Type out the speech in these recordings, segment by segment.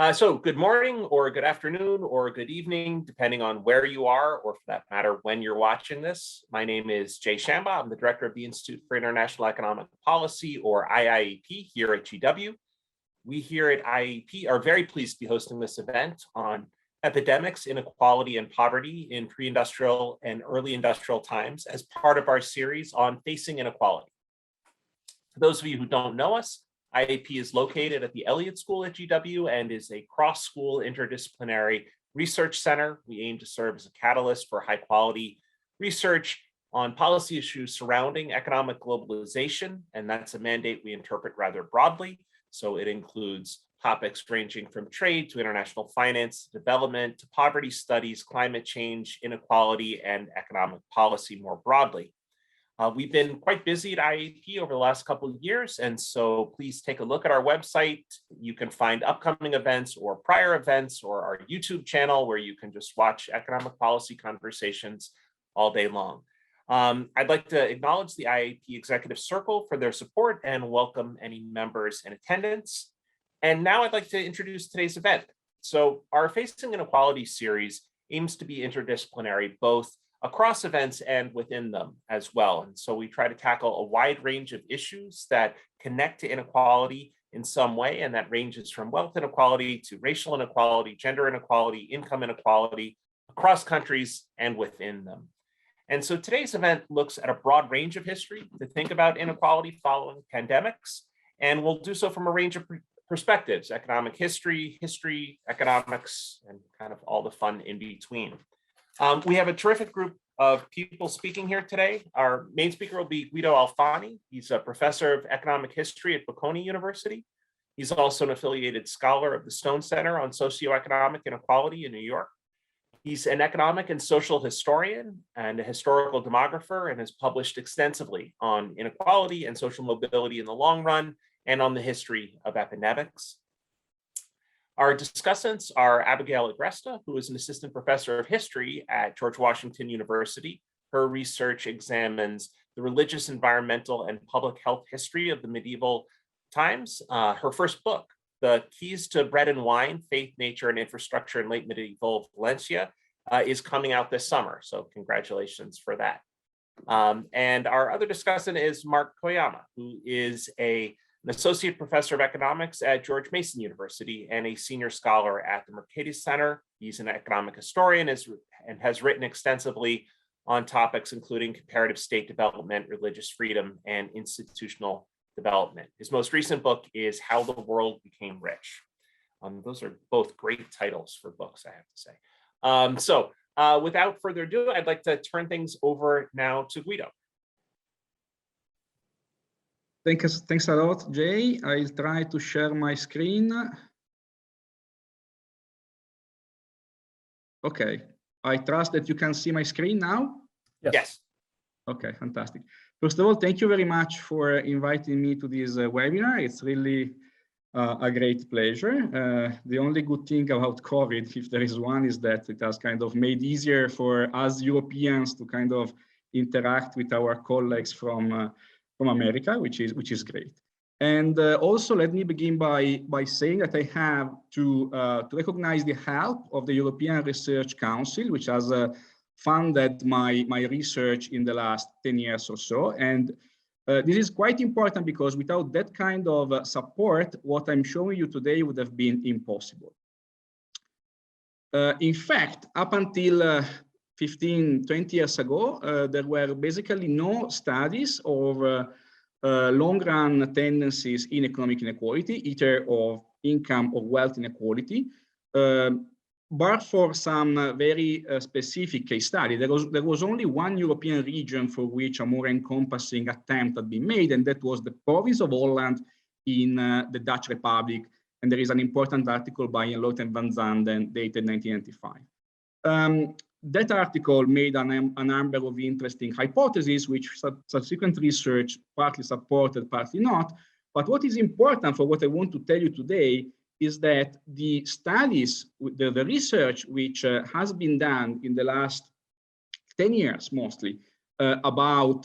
So good morning or good afternoon or good evening, depending on where you are, or for that matter, when you're watching this. My name is Jay Shamba. I'm the director of the Institute for International Economic Policy, or IIEP, here at GW. We here at IIEP are very pleased to be hosting this event on epidemics, inequality, and poverty in pre-industrial and early industrial times as part of our series on facing inequality. For those of you who don't know us, IIEP is located at the Elliott School at GW and is a cross-school interdisciplinary research center. We aim to serve as a catalyst for high-quality research on policy issues surrounding economic globalization, and that's a mandate we interpret rather broadly. So it includes topics ranging from trade to international finance, development, to poverty studies, climate change, inequality, and economic policy more broadly. We've been quite busy at IIEP over the last couple of years, and so please take a look at our website. You can find upcoming events or prior events, or our YouTube channel where you can just watch economic policy conversations all day long. I'd like to acknowledge the IIEP Executive Circle for their support and welcome any members in attendance. And now I'd like to introduce today's event. So our Facing Inequality series aims to be interdisciplinary, both across events and within them as well. And so we try to tackle a wide range of issues that connect to inequality in some way, and that ranges from wealth inequality to racial inequality, gender inequality, income inequality, across countries and within them. And so today's event looks at a broad range of history to think about inequality following pandemics, and we'll do so from a range of perspectives: economic history, economics, and kind of all the fun in between. We have a terrific group of people speaking here today. Our main speaker will be Guido Alfani. He's a professor of economic history at Bocconi University. He's also an affiliated scholar of the Stone Center on Socioeconomic Inequality in New York. He's an economic and social historian and a historical demographer, and has published extensively on inequality and social mobility in the long run and on the history of epidemics. Our discussants are Abigail Agresta, who is an assistant professor of history at George Washington University. Her research examines the religious, environmental, and public health history of the medieval times. Her first book, The Keys to Bread and Wine, Faith, Nature, and Infrastructure in Late Medieval Valencia, is coming out this summer. So congratulations for that. And our other discussant is Mark Koyama, who is an associate professor of economics at George Mason University and a senior scholar at the Mercatus Center. He's an economic historian and has written extensively on topics including comparative state development, religious freedom, and institutional development. His most recent book is How the World Became Rich. Those are both great titles for books, I have to say. Without further ado, I'd like to turn things over now to Guido. Thanks a lot, Jay. I'll try to share my screen. Okay, I trust that you can see my screen now? Yes. Okay, fantastic. First of all, thank you very much for inviting me to this webinar. It's really a great pleasure. The only good thing about COVID, if there is one, is that it has kind of made easier for us Europeans to kind of interact with our colleagues from America, which is great. And also, let me begin by saying that I have to recognize the help of the European Research Council, which has funded my research in the last 10 years or so. And this is quite important because without that kind of support, what I'm showing you today would have been impossible. In fact, up until 15, 20 years ago, there were basically no studies of long-run tendencies in economic inequality, either of income or wealth inequality, but for some very specific case study. There was only one European region for which a more encompassing attempt had been made, and that was the province of Holland in the Dutch Republic. And there is an important article by Loot and Van Zanden dated 1995. That article made a number of interesting hypotheses, which subsequent research partly supported, partly not. But what is important for what I want to tell you today is that the studies, the research which has been done in the last 10 years mostly about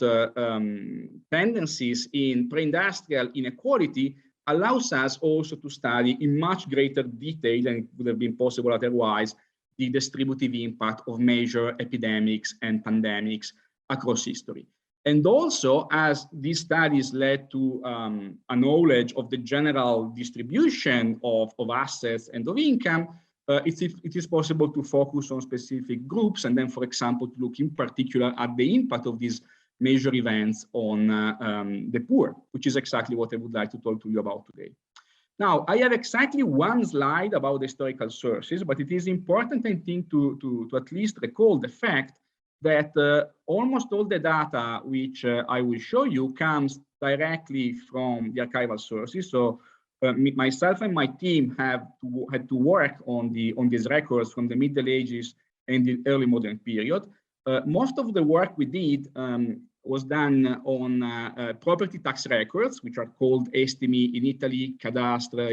tendencies in pre-industrial inequality allows us also to study in much greater detail than it would have been possible otherwise the distributive impact of major epidemics and pandemics across history. And also, as these studies led to a knowledge of the general distribution of assets and of income, it is possible to focus on specific groups and then, for example, to look in particular at the impact of these major events on the poor, which is exactly what I would like to talk to you about today. Now, I have exactly one slide about the historical sources, but it is important, I think, to at least recall the fact that almost all the data which I will show you comes directly from the archival sources. So myself and my team had to work on these records from the Middle Ages and the early modern period. Most of the work we did was done on property tax records, which are called estimi in Italy, cadastre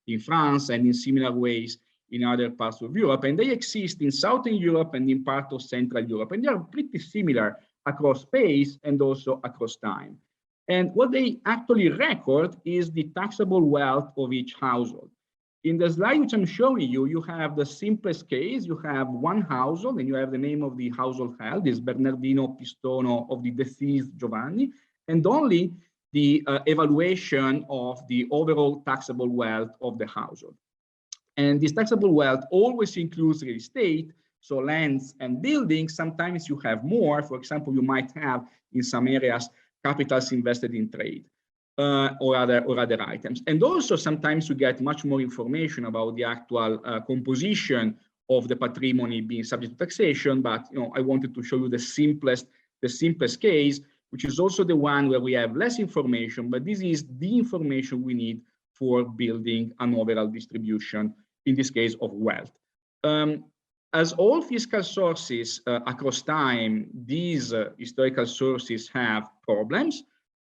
in France, and in similar ways in other parts of Europe. And they exist in Southern Europe and in part of Central Europe. And they are pretty similar across space and also across time. And what they actually record is the taxable wealth of each household. In the slide which I'm showing you, you have the simplest case. You have one household and you have the name of the household head, this Bernardino Pistono of the deceased Giovanni, and only the evaluation of the overall taxable wealth of the household. And this taxable wealth always includes real estate, so lands and buildings. Sometimes you have more. For example, you might have in some areas capitals invested in trade or other items. And also sometimes you get much more information about the actual composition of the patrimony being subject to taxation. But I wanted to show you the simplest case, which is also the one where we have less information, but this is the information we need for building an overall distribution, in this case of wealth. As all fiscal sources across time, these historical sources have problems.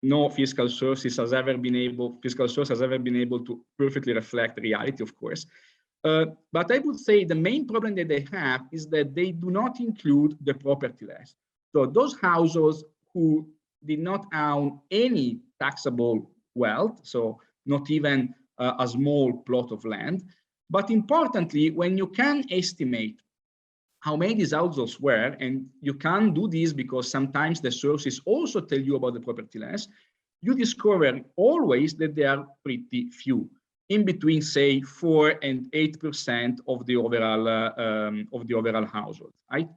No fiscal source has ever been able to perfectly reflect reality, of course. But I would say the main problem that they have is that they do not include the propertyless. So those households who did not own any taxable wealth, so not even a small plot of land. But importantly, when you can estimate how many these households were, and you can do this because sometimes the sources also tell you about the propertyless, you discover always that they are pretty few, in between, say, 4 and 8% of the overall household, right?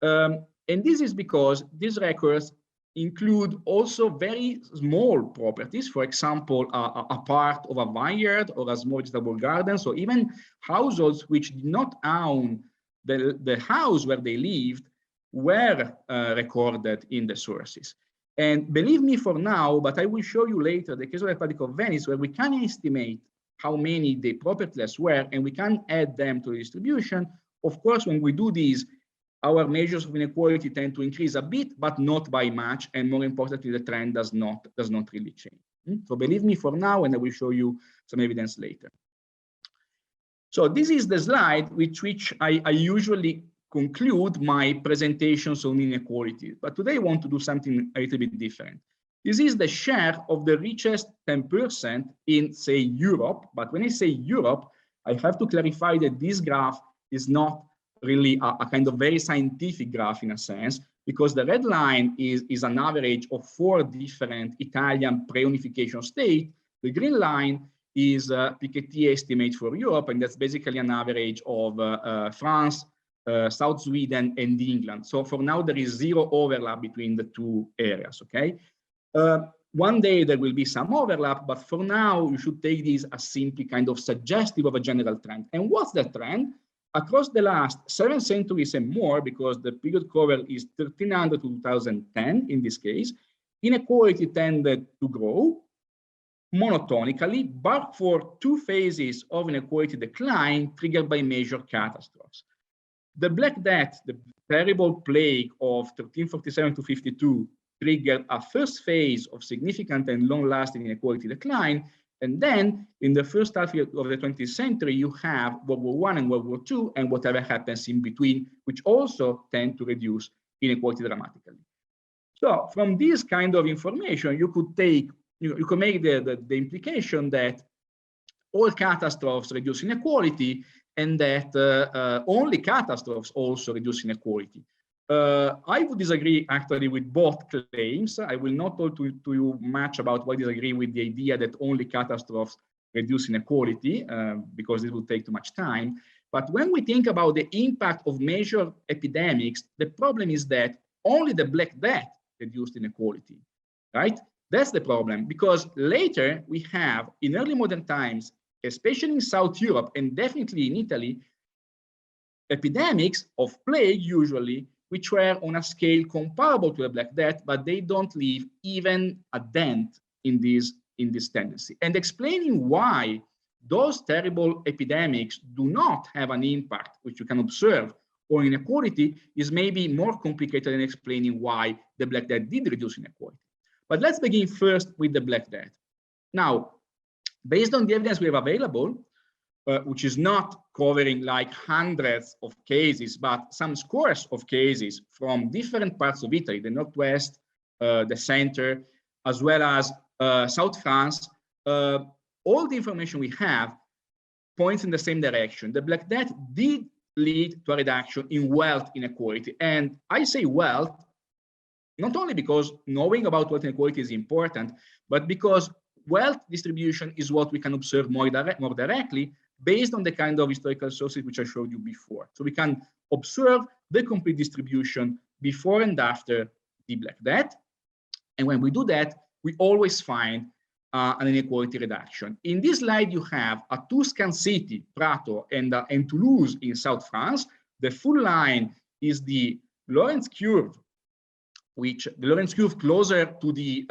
And this is because these records include also very small properties, for example, a part of a vineyard or a small vegetable garden. So even households which did not own the house where they lived were recorded in the sources. And believe me for now, but I will show you later the case of the Republic of Venice, where we can estimate how many the propertyless were, and we can add them to the distribution. Of course, when we do this, our measures of inequality tend to increase a bit, but not by much. And more importantly, the trend does not really change. So believe me for now, and I will show you some evidence later. So this is the slide with which I usually conclude my presentations on inequality. But today I want to do something a little bit different. This is the share of the richest 10% in, say, Europe. But when I say Europe, I have to clarify that this graph is not really a kind of very scientific graph in a sense, because the red line is an average of 4 different Italian pre-unification states. The green line is Piketty estimate for Europe, and that's basically an average of France, South Sweden, and England. So for now, there is 0 overlap between the two areas, okay? One day there will be some overlap, but for now, you should take this as simply kind of suggestive of a general trend. And what's the trend? Across the last 7 centuries and more, because the period covered is 1300 to 2010 in this case, inequality tended to grow monotonically, but for 2 phases of inequality decline triggered by major catastrophes. The Black Death, the terrible plague of 1347 to 52, triggered a first phase of significant and long-lasting inequality decline. And then in the first half of the 20th century, you have World War I and World War II and whatever happens in between, which also tend to reduce inequality dramatically. So from this kind of information, you could take you can make the implication that all catastrophes reduce inequality, and that only catastrophes also reduce inequality. I would disagree actually with both claims. I will not talk to you much about why I disagree with the idea that only catastrophes reduce inequality, because it will take too much time. But when we think about the impact of major epidemics, the problem is that only the Black Death reduced inequality, right? That's the problem, because later we have, in early modern times, especially in South Europe and definitely in Italy, epidemics of plague usually, which were on a scale comparable to the Black Death, but they don't leave even a dent in this tendency. And explaining why those terrible epidemics do not have an impact, which you can observe, on inequality is maybe more complicated than explaining why the Black Death did reduce inequality. But let's begin first with the Black Death. Now, based on the evidence we have available, which is not covering like hundreds of cases, but some scores of cases from different parts of Italy, the Northwest, the center, as well as South France, all the information we have points in the same direction. The Black Death did lead to a reduction in wealth inequality. And I say wealth, not only because knowing about wealth inequality is important, but because wealth distribution is what we can observe more directly based on the kind of historical sources which I showed you before. So we can observe the complete distribution before and after the Black Death. And when we do that, we always find an inequality reduction. In this slide, you have a Tuscan city, Prato, and Toulouse in South France. The full line is the Lorenz curve, which the Lorenz curve closer to the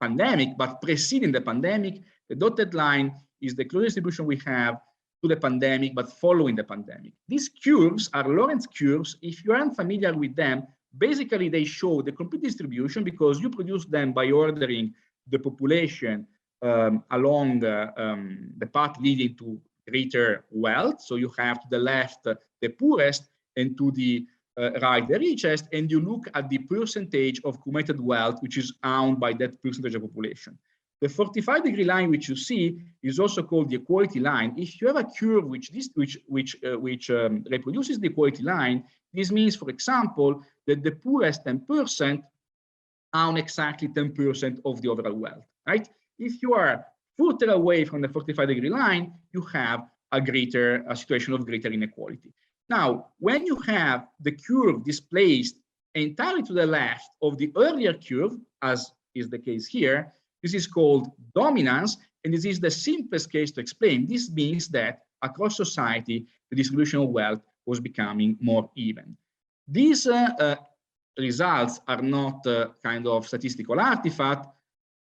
pandemic, but preceding the pandemic. The dotted line is the closest distribution we have to the pandemic, but following the pandemic. These curves are Lorenz curves. If you aren't familiar with them, basically they show the complete distribution because you produce them by ordering the population along the path leading to greater wealth. So you have to the left the poorest and to the right the richest, and you look at the percentage of accumulated wealth which is owned by that percentage of population. The 45-degree line which you see is also called the equality line. If you have a curve which reproduces the equality line, this means, for example, that the poorest 10% own exactly 10% of the overall wealth, right? If you are further away from the 45-degree line, you have a situation of greater inequality. Now, when you have the curve displaced entirely to the left of the earlier curve, as is the case here, this is called dominance, and this is the simplest case to explain. This means that across society, the distribution of wealth was becoming more even. These results are not kind of statistical artifact.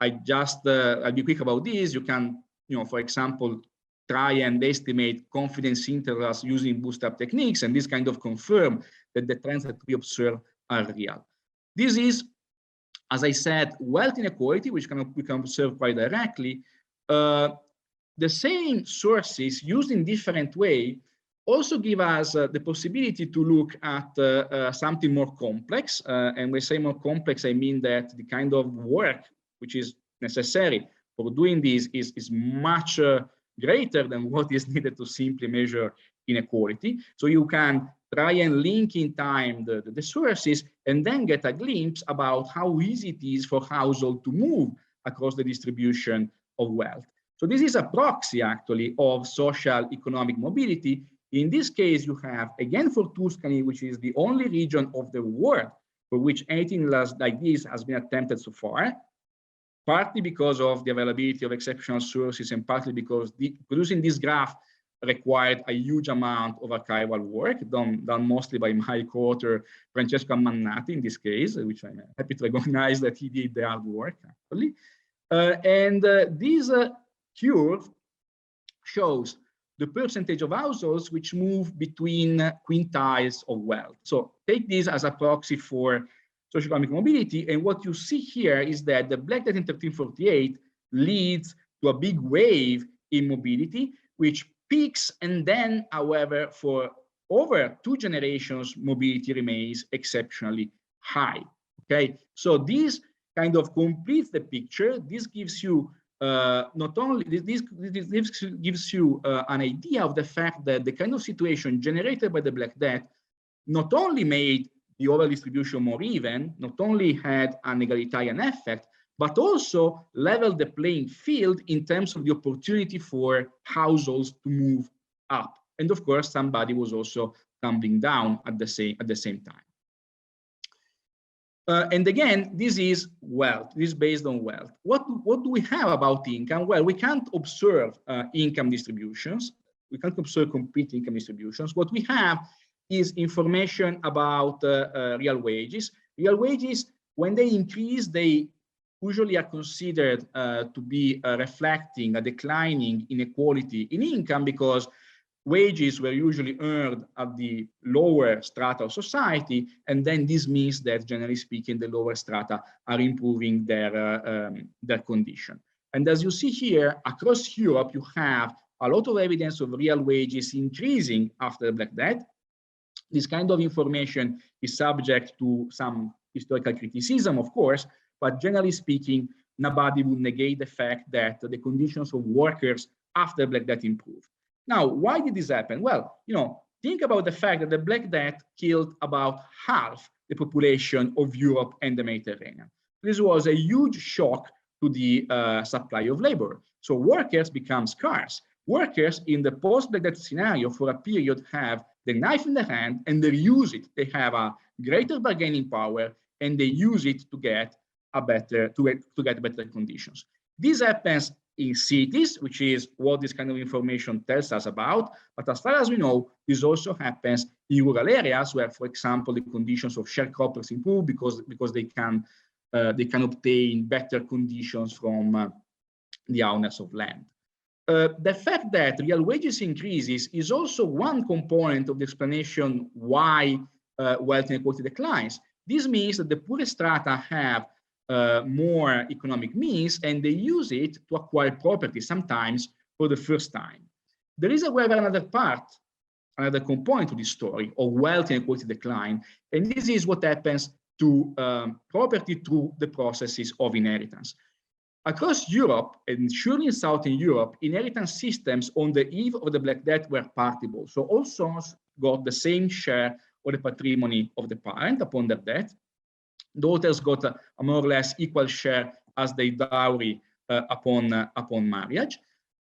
I'll be quick about this. You can, for example, try and estimate confidence intervals using bootstrap techniques, and this kind of confirm that the trends that we observe are real. This is, as I said, wealth inequality, which we can observe quite directly. The same sources used in different way also give us the possibility to look at something more complex. And when I say more complex, I mean that the kind of work which is necessary for doing this is much greater than what is needed to simply measure inequality. So you can try and link in time the sources and then get a glimpse about how easy it is for households to move across the distribution of wealth. So this is a proxy actually of social economic mobility. In this case, you have, again, for Tuscany, which is the only region of the world for which anything like this has been attempted so far, partly because of the availability of exceptional sources and partly because producing this graph required a huge amount of archival work done mostly by my co-author Francesco Ammannati in this case, which I'm happy to recognize that he did the hard work actually. This curve shows the percentage of households which move between quintiles of wealth. So take this as a proxy for socioeconomic mobility, and what you see here is that the Black Death in 1348 leads to a big wave in mobility, which peaks, and then, however, for over 2 generations, mobility remains exceptionally high. Okay, so this kind of completes the picture. This gives you not only this gives you an idea of the fact that the kind of situation generated by the Black Death not only made the overall distribution more even, not only had an egalitarian effect, but also leveled the playing field in terms of the opportunity for households to move up. And of course, somebody was also tumbling down at the same time. And again, this is wealth. This is based on wealth. What do we have about income? Well, we can't observe income distributions. We can't observe complete income distributions. What we have is information about real wages. Real wages, when they increase, they usually are considered to be reflecting a declining inequality in income, because wages were usually earned at the lower strata of society, and then this means that, generally speaking, the lower strata are improving their condition. And as you see here, across Europe, you have a lot of evidence of real wages increasing after the Black Death. This kind of information is subject to some historical criticism, of course, but generally speaking, nobody would negate the fact that the conditions of workers after Black Death improved. Now, why did this happen? Well, think about the fact that the Black Death killed about half the population of Europe and the Mediterranean. This was a huge shock to the supply of labor. So workers become scarce. Workers in the post-Black Death scenario for a period have the knife in the hand and they use it. They have a greater bargaining power and they use it to get better conditions. This happens in cities, which is what this kind of information tells us about. But as far as we know, this also happens in rural areas where, for example, the conditions of sharecroppers improve because they can obtain better conditions from the owners of land. The fact that real wages increases is also one component of the explanation why wealth inequality declines. This means that the poorest strata have more economic means and they use it to acquire property, sometimes for the first time. There is, however, another component to this story of wealth inequality decline, and this is what happens to property through the processes of inheritance. Across Europe, and surely in Southern Europe, inheritance systems on the eve of the Black Death were partible. So all sons got the same share of the patrimony of the parent upon their death. Daughters got a more or less equal share as their dowry upon marriage.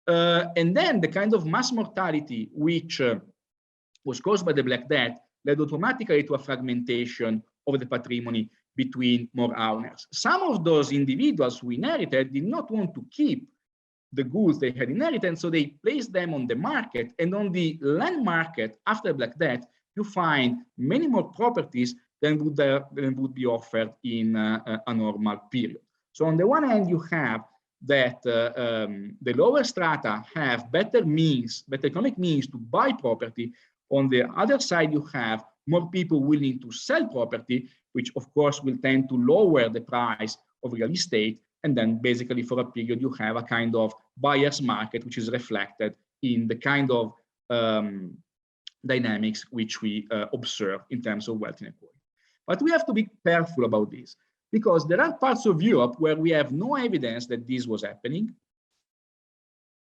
And then the kind of mass mortality which was caused by the Black Death led automatically to a fragmentation of the patrimony between more owners. Some of those individuals who inherited did not want to keep the goods they had inherited, so they placed them on the market. And on the land market after Black Death, you find many more properties than would be offered in a normal period. So on the one hand, you have that the lower strata have better economic means to buy property. On the other side, you have more people willing to sell property, which of course will tend to lower the price of real estate. And then basically for a period, you have a kind of buyer's market, which is reflected in the kind of dynamics which we observe in terms of wealth inequality. But we have to be careful about this, because there are parts of Europe where we have no evidence that this was happening.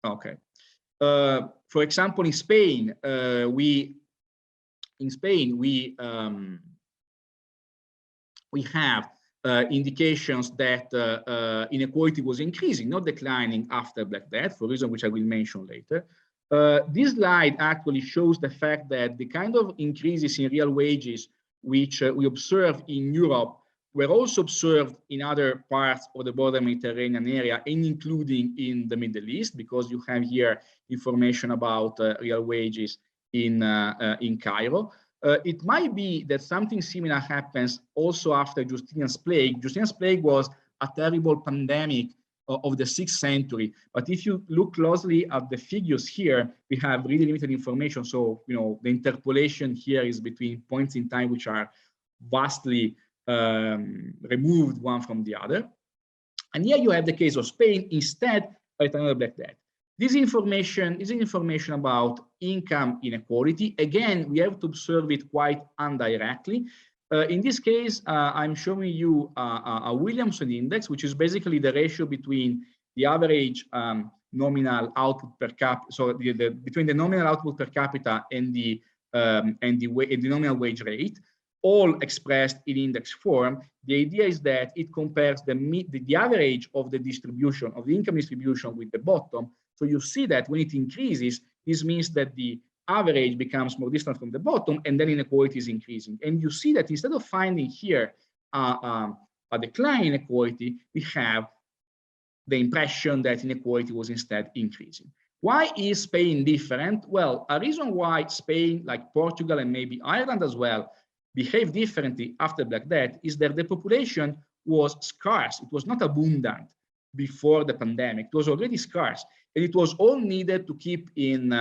Okay. For example, in Spain, we have indications that inequality was increasing, not declining after Black Death, for reasons which I will mention later. This slide actually shows the fact that the kind of increases in real wages which we observe in Europe were also observed in other parts of the border Mediterranean area, and including in the Middle East, because you have here information about real wages in Cairo. It might be that something similar happens also after Justinian's plague. Justinian's plague was a terrible pandemic of the 6th century. But if you look closely at the figures here, we have really limited information. So, the interpolation here is between points in time which are vastly removed one from the other. And here you have the case of Spain instead by the time of the Black Death. This information is information about income inequality. Again, we have to observe it quite indirectly. In this case, I'm showing you a Williamson index, which is basically the ratio between the average nominal output per capita, so between the nominal output per capita and the nominal wage rate, all expressed in index form. The idea is that it compares the average of the distribution, of the income distribution with the bottom. So you see that when it increases, this means that the average becomes more distant from the bottom, and then inequality is increasing. And you see that instead of finding here a decline in inequality, we have the impression that inequality was instead increasing. Why is Spain different? Well, a reason why Spain, like Portugal and maybe Ireland as well, behave differently after Black Death is that the population was scarce. It was not abundant before the pandemic. It was already scarce, and it was all needed to keep in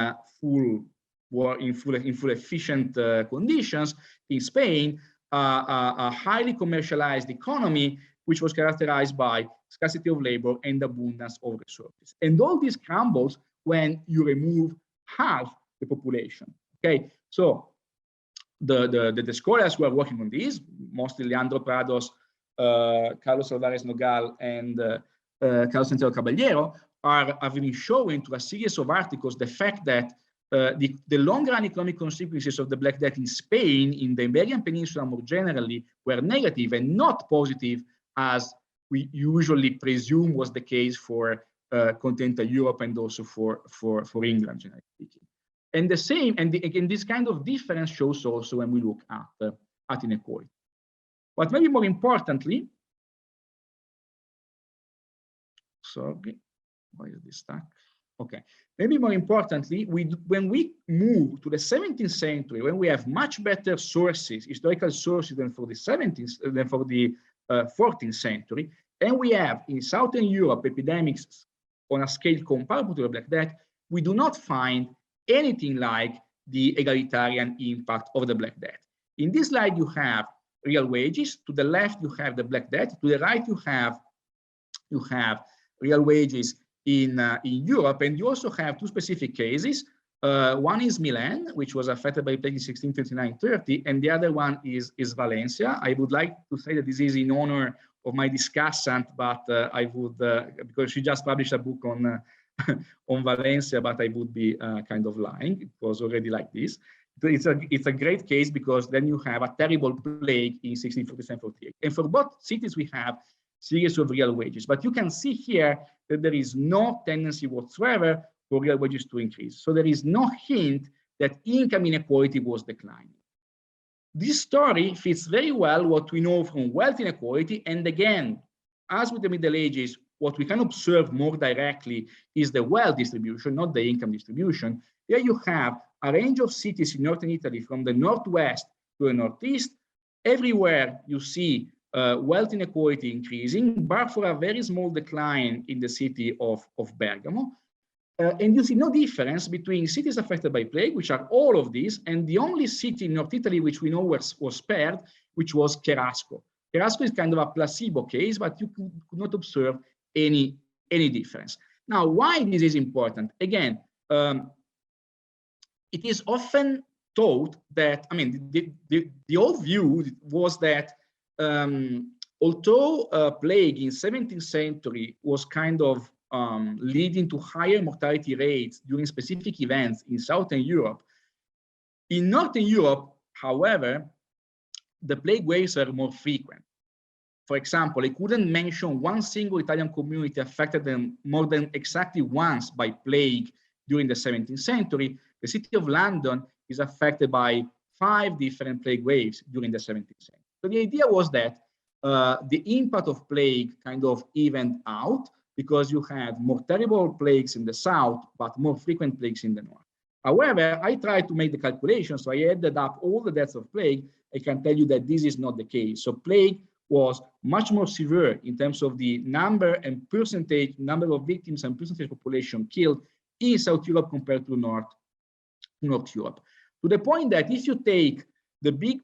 full efficient conditions in Spain, a highly commercialized economy, which was characterized by scarcity of labor and abundance of resources. And all this crumbles when you remove half the population. Okay, so the scholars who are working on this, mostly Leandro Prados, Carlos Alvarez Nogal, and Carlos Santiago Caballero, have been showing through a series of articles the fact that the long-run economic consequences of the Black Death in Spain, in the Iberian Peninsula more generally, were negative and not positive, as we usually presume was the case for continental Europe and also for England, generally speaking. And the same, and again, this kind of difference shows also when we look at inequality. But maybe more importantly, sorry, why is this stuck? Okay, maybe more importantly, when we move to the 17th century, when we have much better sources, historical sources than for the 17th, than for the 14th century, and we have in Southern Europe epidemics on a scale comparable to the Black Death, we do not find anything like the egalitarian impact of the Black Death. In this slide, you have real wages. To the left, you have the Black Death. To the right, you have real wages in Europe, and you also have two specific cases. One is Milan, which was affected by plague in 1629-30, and the other one is Valencia. I would like to say that this is in honor of my discussant, but I would, because she just published a book on on Valencia, but I would be kind of lying. It was already like this. It's a great case because then you have a terrible plague in 1647-48. And for both cities, we have series of real wages. But you can see here that there is no tendency whatsoever for real wages to increase. So there is no hint that income inequality was declining. This story fits very well what we know from wealth inequality. And again, as with the Middle Ages, what we can observe more directly is the wealth distribution, not the income distribution. Here you have a range of cities in northern Italy, from the northwest to the northeast. Everywhere you see wealth inequality increasing, but for a very small decline in the city of Bergamo. And you see no difference between cities affected by plague, which are all of these, and the only city in North Italy which we know was spared, which was Cherasco. Cherasco is kind of a placebo case, but you could not observe any difference. Now, why this is important? Again, it is often thought that, I mean, the old view was that although plague in 17th century was kind of leading to higher mortality rates during specific events in Southern Europe, in Northern Europe, however, the plague waves are more frequent. For example, I couldn't mention one single Italian community affected more than exactly once by plague during the 17th century. The city of London is affected by 5 different plague waves during the 17th century. So the idea was that the impact of plague kind of evened out because you had more terrible plagues in the south, but more frequent plagues in the north. However, I tried to make the calculation, so I added up all the deaths of plague. I can tell you that this is not the case. So plague was much more severe in terms of the number and percentage, number of victims and percentage population killed in South Europe compared to North Europe. To the point that if you take the big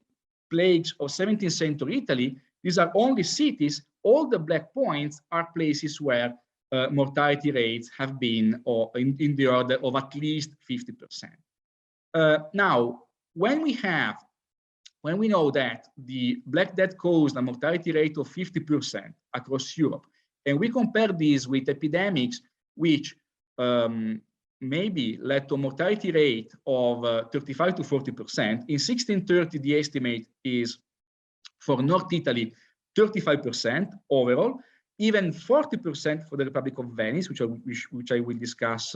plagues of 17th century Italy, these are only cities, all the black points are places where mortality rates have been in the order of at least 50%. Now, when we have when we know that the Black Death caused a mortality rate of 50% across Europe, and we compare this with epidemics, which maybe led to a mortality rate of 35 to 40%. In 1630, the estimate is for North Italy, 35% overall, even 40% for the Republic of Venice, which I will discuss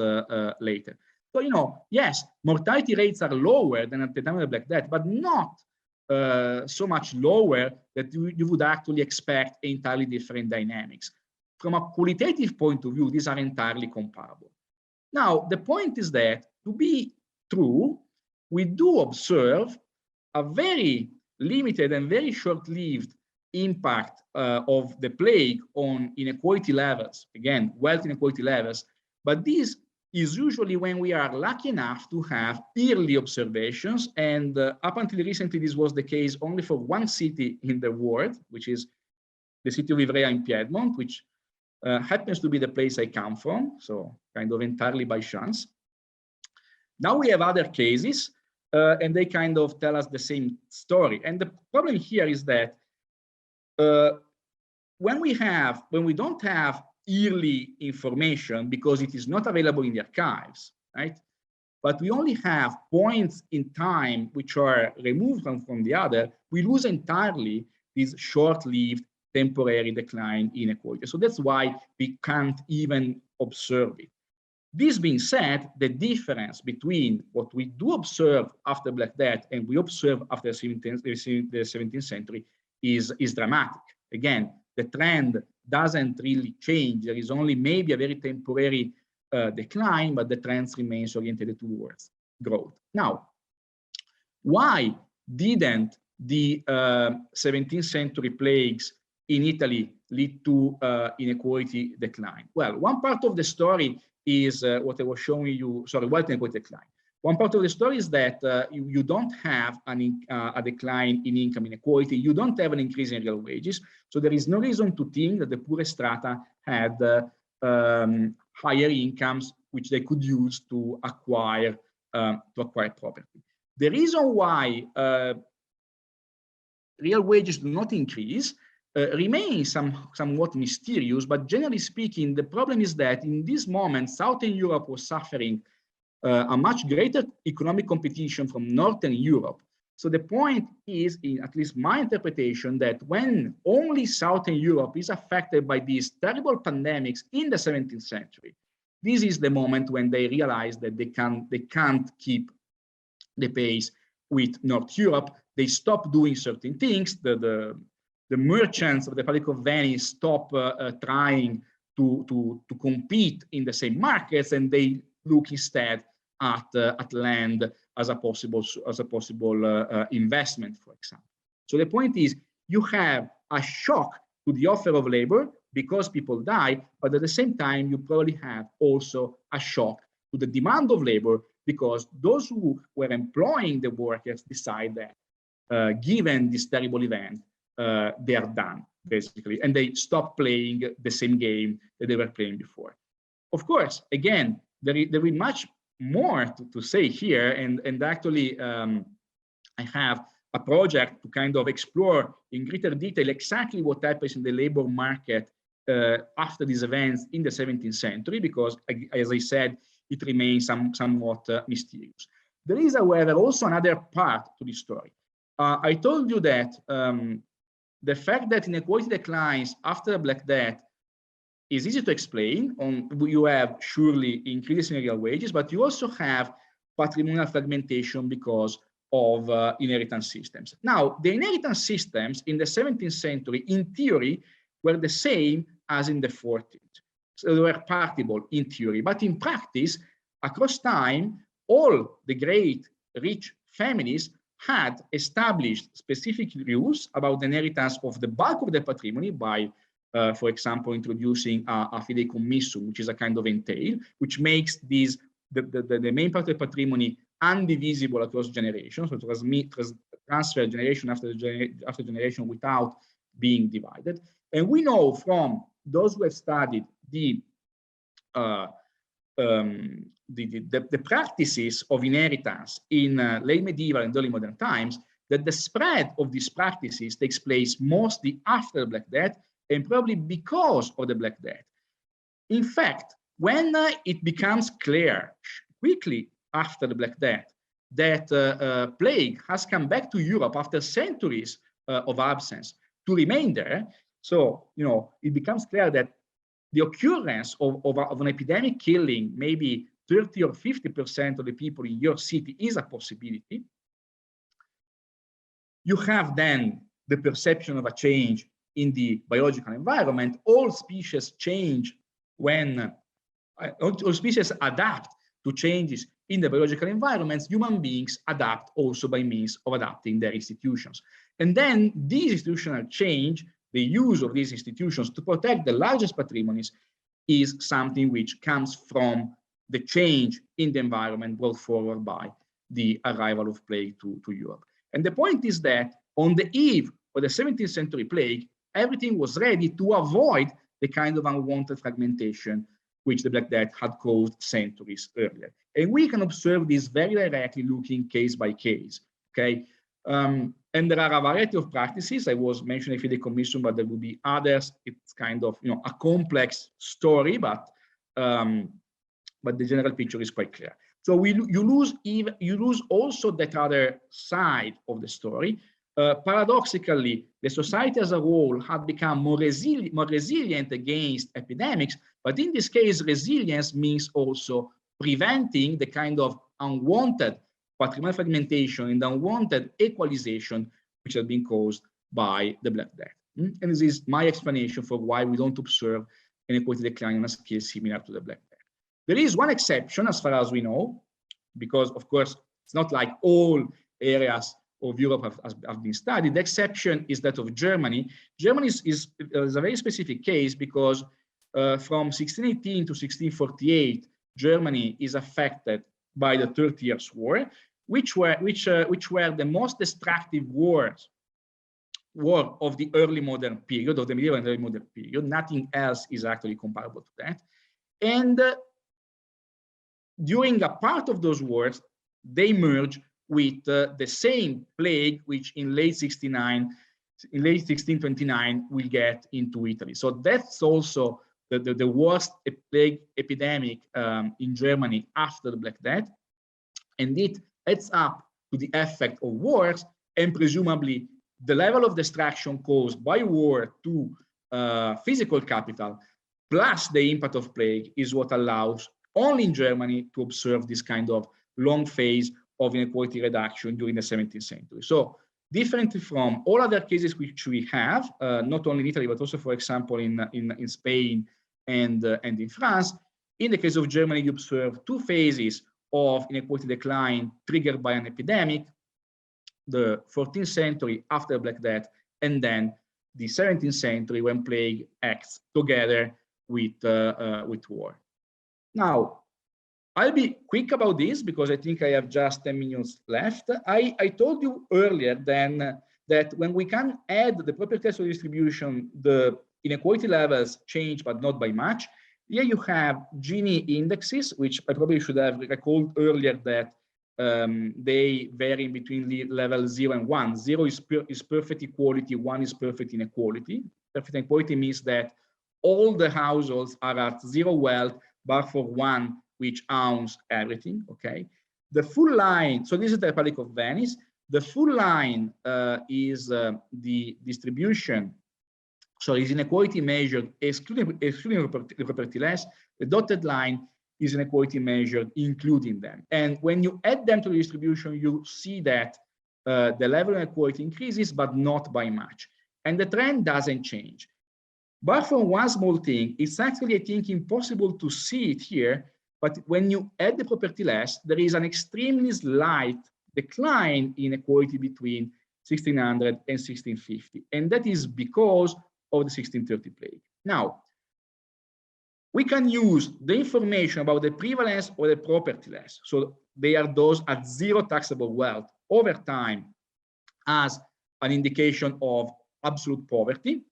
later. So, you know, yes, mortality rates are lower than at the time of the Black Death, but not so much lower that you would actually expect entirely different dynamics. From a qualitative point of view, these are entirely comparable. Now, the point is that to be true, we do observe a very limited and very short-lived impact of the plague on inequality levels, again, wealth inequality levels, but this is usually when we are lucky enough to have early observations, and up until recently, this was the case only for one city in the world, which is the city of Ivrea in Piedmont, which happens to be the place I come from, so kind of entirely by chance. Now we have other cases, and they kind of tell us the same story. And the problem here is that when we don't have yearly information because it is not available in the archives, right? But we only have points in time which are removed from the other, we lose entirely this short-lived temporary decline in inequality. So that's why we can't even observe it. This being said, the difference between what we do observe after Black Death and we observe after the 17th century is dramatic. Again, the trend doesn't really change. There is only maybe a very temporary decline, but the trends remains oriented towards growth. Now, why didn't the 17th century plagues in Italy lead to inequality decline? Well, one part of the story is what I was showing you, sorry, wealth inequality decline. One part of the story is that you don't have a decline in income inequality. You don't have an increase in real wages. So there is no reason to think that the poorest strata had higher incomes, which they could use to acquire property. The reason why real wages do not increase remains somewhat mysterious, but generally speaking, the problem is that in this moment, Southern Europe was suffering a much greater economic competition from Northern Europe. So the point is, in at least my interpretation, that when only Southern Europe is affected by these terrible pandemics in the 17th century, this is the moment when they realize that they can't keep the pace with North Europe. They stop doing certain things. The merchants of the Republic of Venice stop trying to compete in the same markets, and they look instead at land as a possible investment, for example. So the point is, you have a shock to the offer of labor because people die, but at the same time, you probably have also a shock to the demand of labor because those who were employing the workers decide that given this terrible event, they are done, basically, and they stop playing the same game that they were playing before. Of course, again, there is much more to say here, and actually I have a project to kind of explore in greater detail exactly what happens in the labor market after these events in the 17th century, because as I said, it remains somewhat mysterious. There is, however, also another part to the story. I told you that the fact that inequality declines after the Black Death is easy to explain. You have surely increases in real wages, but you also have patrimonial fragmentation because of inheritance systems. Now, the inheritance systems in the 17th century, in theory, were the same as in the 14th. So they were partible in theory, but in practice, across time, all the great rich families had established specific rules about the inheritance of the bulk of the patrimony by, for example, introducing a fideicomissum, which is a kind of entail, which makes these the main part of the patrimony undivisible across generations, so transfer generation after generation without being divided. And we know from those who have studied the practices of inheritance in late medieval and early modern times that the spread of these practices takes place mostly after the Black Death and probably because of the Black Death. In fact, when it becomes clear quickly after the Black Death that plague has come back to Europe after centuries of absence to remain there, so it becomes clear that the occurrence of an epidemic killing maybe 30 or 50% of the people in your city is a possibility. You have then the perception of a change in the biological environment. All species change when all species adapt to changes in the biological environments. Human beings adapt also by means of adapting their institutions. And then these institutional change, the use of these institutions to protect the largest patrimonies, is something which comes from the change in the environment brought forward by the arrival of plague to Europe. And the point is that on the eve of the 17th century plague, everything was ready to avoid the kind of unwanted fragmentation which the Black Death had caused centuries earlier. And we can observe this very directly looking case by case, okay? And there are a variety of practices. I was mentioning fideicommissum, but there will be others. It's kind of a complex story, but the general picture is quite clear. So you lose also that other side of the story. Paradoxically, the society as a whole had become more resilient against epidemics, but in this case, resilience means also preventing the kind of unwanted patrimonial fragmentation and unwanted equalization which has been caused by the Black Death. And this is my explanation for why we don't observe inequality decline on a scale similar to the Black Death. There is one exception as far as we know, because of course, it's not like all areas of Europe have been studied. The exception is that of Germany. Germany is a very specific case because from 1618 to 1648, Germany is affected by the 30 Years' War, which were the most destructive war of the early modern period, of the medieval and early modern period. Nothing else is actually comparable to that. And during a part of those wars, they merge with the same plague, which in late 1629 will get into Italy. So that's also the worst plague epidemic in Germany after the Black Death. And it adds up to the effect of wars, and presumably the level of destruction caused by war to physical capital, plus the impact of plague, is what allows only in Germany to observe this kind of long phase of inequality reduction during the 17th century. So differently from all other cases which we have, not only in Italy, but also, for example, in Spain and in France, in the case of Germany, you observe two phases of inequality decline triggered by an epidemic, the 14th century after the Black Death, and then the 17th century when plague acts together with war. Now, I'll be quick about this because I think I have just 10 minutes left. I told you earlier then that when we can add the property test of distribution, the inequality levels change, but not by much. Here you have Gini indexes, which I probably should have recalled earlier that they vary between level 0 and 1. 0 is perfect equality, 1 is perfect inequality. Perfect inequality means that all the households are at 0 wealth, but for 1 which owns everything, okay? The full line, so this is the Republic of Venice. The full line is the distribution, so is inequality measured excluding property less. The dotted line is inequality measured including them. And when you add them to the distribution, you see that the level of inequality increases, but not by much. And the trend doesn't change. But for one small thing, it's actually, I think, impossible to see it here. But when you add the property less, there is an extremely slight decline in inequality between 1600 and 1650. And that is because of the 1630 plague. Now, we can use the information about the prevalence or the property less. So they are those at 0 taxable wealth over time as an indication of absolute poverty.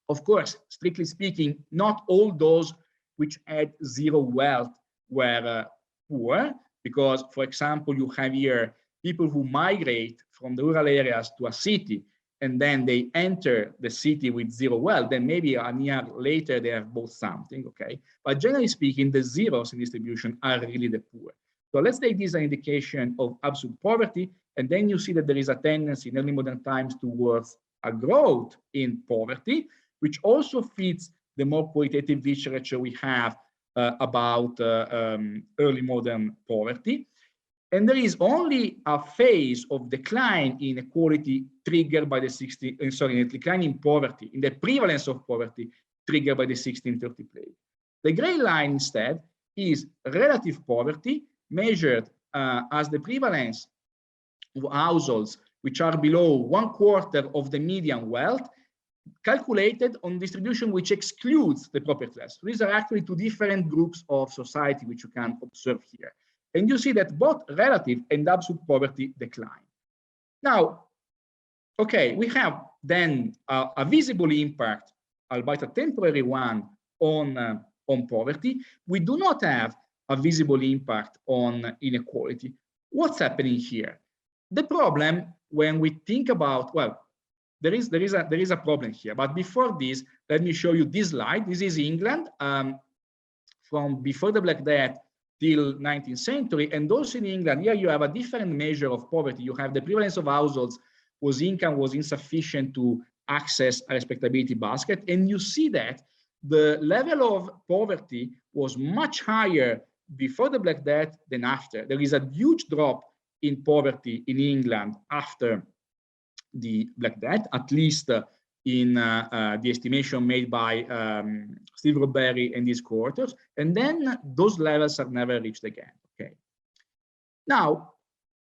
Of course, strictly speaking, not all those which had 0 wealth were poor, because, for example, you have here people who migrate from the rural areas to a city, and then they enter the city with zero wealth, then maybe a year later they have both something, okay? But generally speaking, the zeros in distribution are really the poor. So let's take this as an indication of absolute poverty, and then you see that there is a tendency in early modern times towards a growth in poverty, which also fits the more qualitative literature we have about early modern poverty. And there is only a phase of decline in inequality triggered by the decline in poverty, in the prevalence of poverty triggered by the 1630 plague. The gray line instead is relative poverty measured as the prevalence of households which are below 1/4 of the median wealth, calculated on distribution which excludes the property class. These are actually two different groups of society which you can observe here. And you see that both relative and absolute poverty decline. Now, okay, we have then a visible impact, albeit a temporary one, on poverty. We do not have a visible impact on inequality. What's happening here? The problem when we think about, well, there is a problem here. But before this, let me show you this slide. This is England from before the Black Death till 19th century. And also in England, here you have a different measure of poverty. You have the prevalence of households whose income was insufficient to access a respectability basket. And you see that the level of poverty was much higher before the Black Death than after. There is a huge drop in poverty in England after the Black Death, at least in the estimation made by Steve Roberry and his co-authors, and then those levels are never reached again. Okay. Now,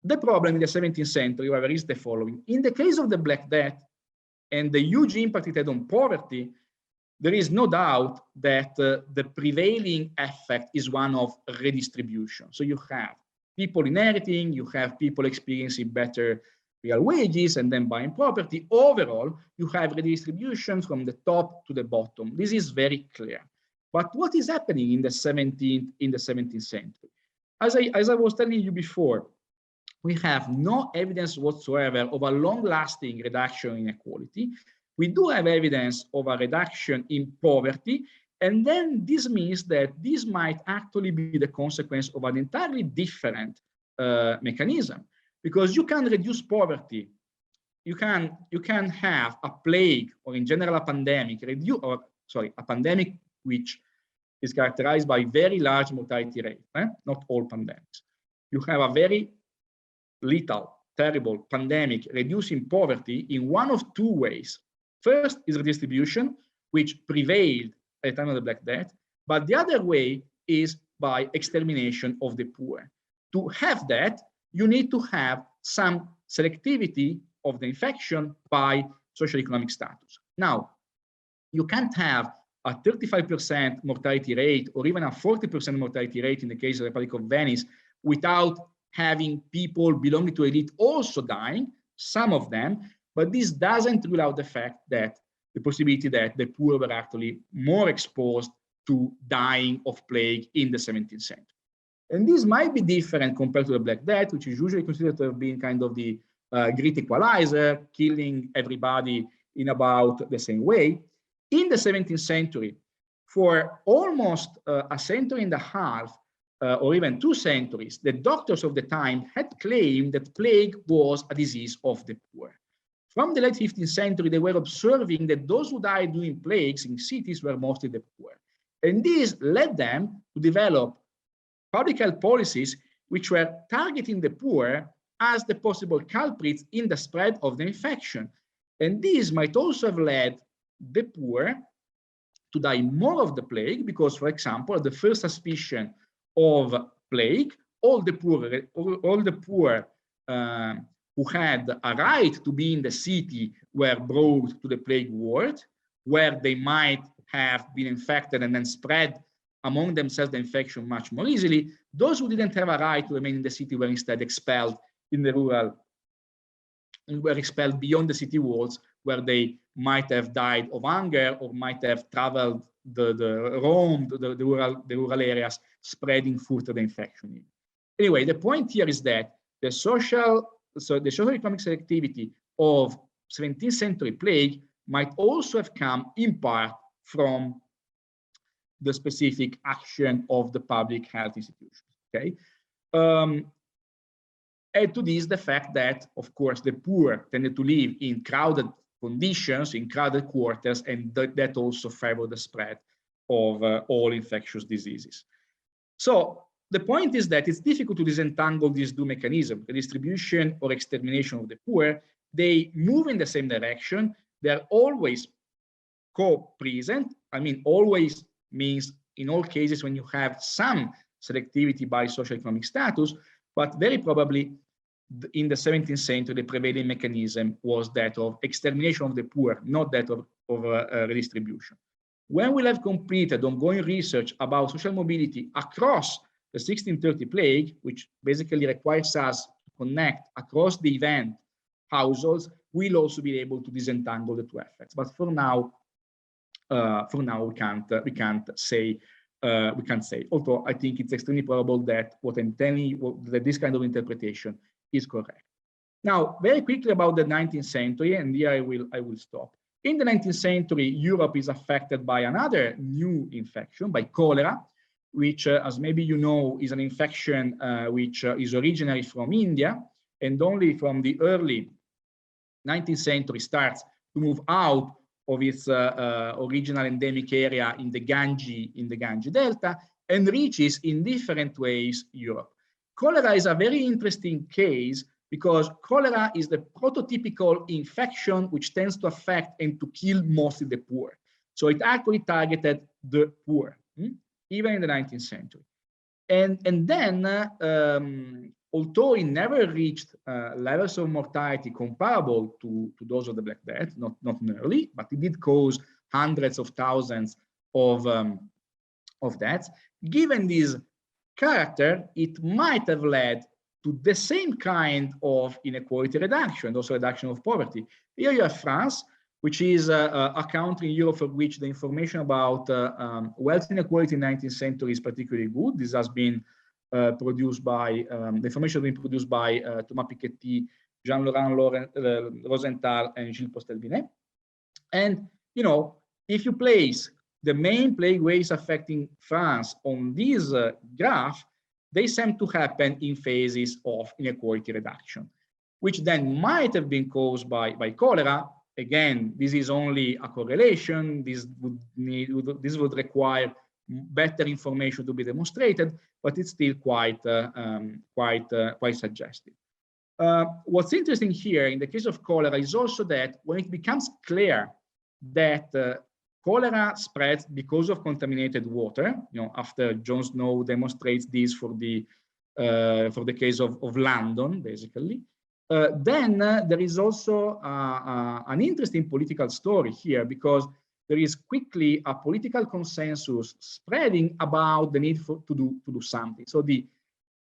the problem in the 17th century, however, is the following. In the case of the Black Death and the huge impact it had on poverty, there is no doubt that the prevailing effect is one of redistribution. So you have people inheriting, you have people experiencing better real wages and then buying property. Overall, you have redistribution from the top to the bottom. This is very clear. But what is happening in the 17th century? As I was telling you before, we have no evidence whatsoever of a long-lasting reduction in inequality. We do have evidence of a reduction in poverty, and then this means that this might actually be the consequence of an entirely different mechanism. Because you can reduce poverty, you can have a plague, or in general a pandemic, a pandemic which is characterized by very large mortality rate, not all pandemics. You have a very lethal, terrible pandemic reducing poverty in one of two ways. First is redistribution, which prevailed at the time of the Black Death, but the other way is by extermination of the poor. To have that, you need to have some selectivity of the infection by social economic status. Now, you can't have a 35% mortality rate or even a 40% mortality rate in the case of the Republic of Venice without having people belonging to elite also dying, some of them, but this doesn't rule out the fact that the possibility that the poor were actually more exposed to dying of plague in the 17th century. And this might be different compared to the Black Death, which is usually considered to have been kind of the great equalizer, killing everybody in about the same way. In the 17th century, for almost a century and a half, or even 2 centuries, the doctors of the time had claimed that plague was a disease of the poor. From the late 15th century, they were observing that those who died during plagues in cities were mostly the poor. And this led them to develop public health policies which were targeting the poor as the possible culprits in the spread of the infection. And this might also have led the poor to die more of the plague because, for example, the first suspicion of plague, all the poor who had a right to be in the city were brought to the plague ward, where they might have been infected and then spread among themselves the infection much more easily. Those who didn't have a right to remain in the city were instead expelled in the rural, and were expelled beyond the city walls, where they might have died of hunger or might have traveled the rural areas, spreading further the infection. Anyway, the point here is that the social so the socioeconomic selectivity of 17th century plague might also have come in part from the specific action of the public health institutions. Okay. Add to this the fact that, of course, the poor tended to live in crowded conditions, in crowded quarters, and that also favored the spread of all infectious diseases. So the point is that it's difficult to disentangle these two mechanisms, redistribution or extermination of the poor. They move in the same direction. They're always co-present. I mean, always means in all cases when you have some selectivity by socioeconomic status, but very probably in the 17th century, the prevailing mechanism was that of extermination of the poor, not that of redistribution. When we'll have completed ongoing research about social mobility across the 1630 plague, which basically requires us to connect across the event households, we'll also be able to disentangle the two effects. But for now we can't say. Although I think it's extremely probable that what I'm telling you, that this kind of interpretation is correct. Now, very quickly about the 19th century, and here I will stop. In the 19th century, Europe is affected by another new infection, by cholera, which, as maybe you know, is an infection which is originally from India, and only from the early 19th century starts to move out of its original endemic area in the Ganges Delta, and reaches in different ways Europe. Cholera is a very interesting case because cholera is the prototypical infection which tends to affect and to kill mostly the poor. So it actually targeted the poor, even in the 19th century. And then, although it never reached levels of mortality comparable to those of the Black Death, not nearly, but it did cause hundreds of thousands of deaths. Given this character, it might have led to the same kind of inequality reduction, also reduction of poverty. Here you have France, which is a country in Europe for which the information about wealth inequality in the 19th century is particularly good. This has been produced by, the information has been produced by Thomas Piketty, Jean-Laurent Rosenthal, and Gilles Postel-Binet. And, you know, if you place the main plague waves affecting France on this graph, they seem to happen in phases of inequality reduction, which then might have been caused by cholera. Again, this is only a correlation. This would require better information to be demonstrated, but it's still quite suggestive. What's interesting here in the case of cholera is also that when it becomes clear that cholera spreads because of contaminated water, you know, after John Snow demonstrates this for the case of London, basically, then there is also an interesting political story here, because there is quickly a political consensus spreading about the need to do something. So the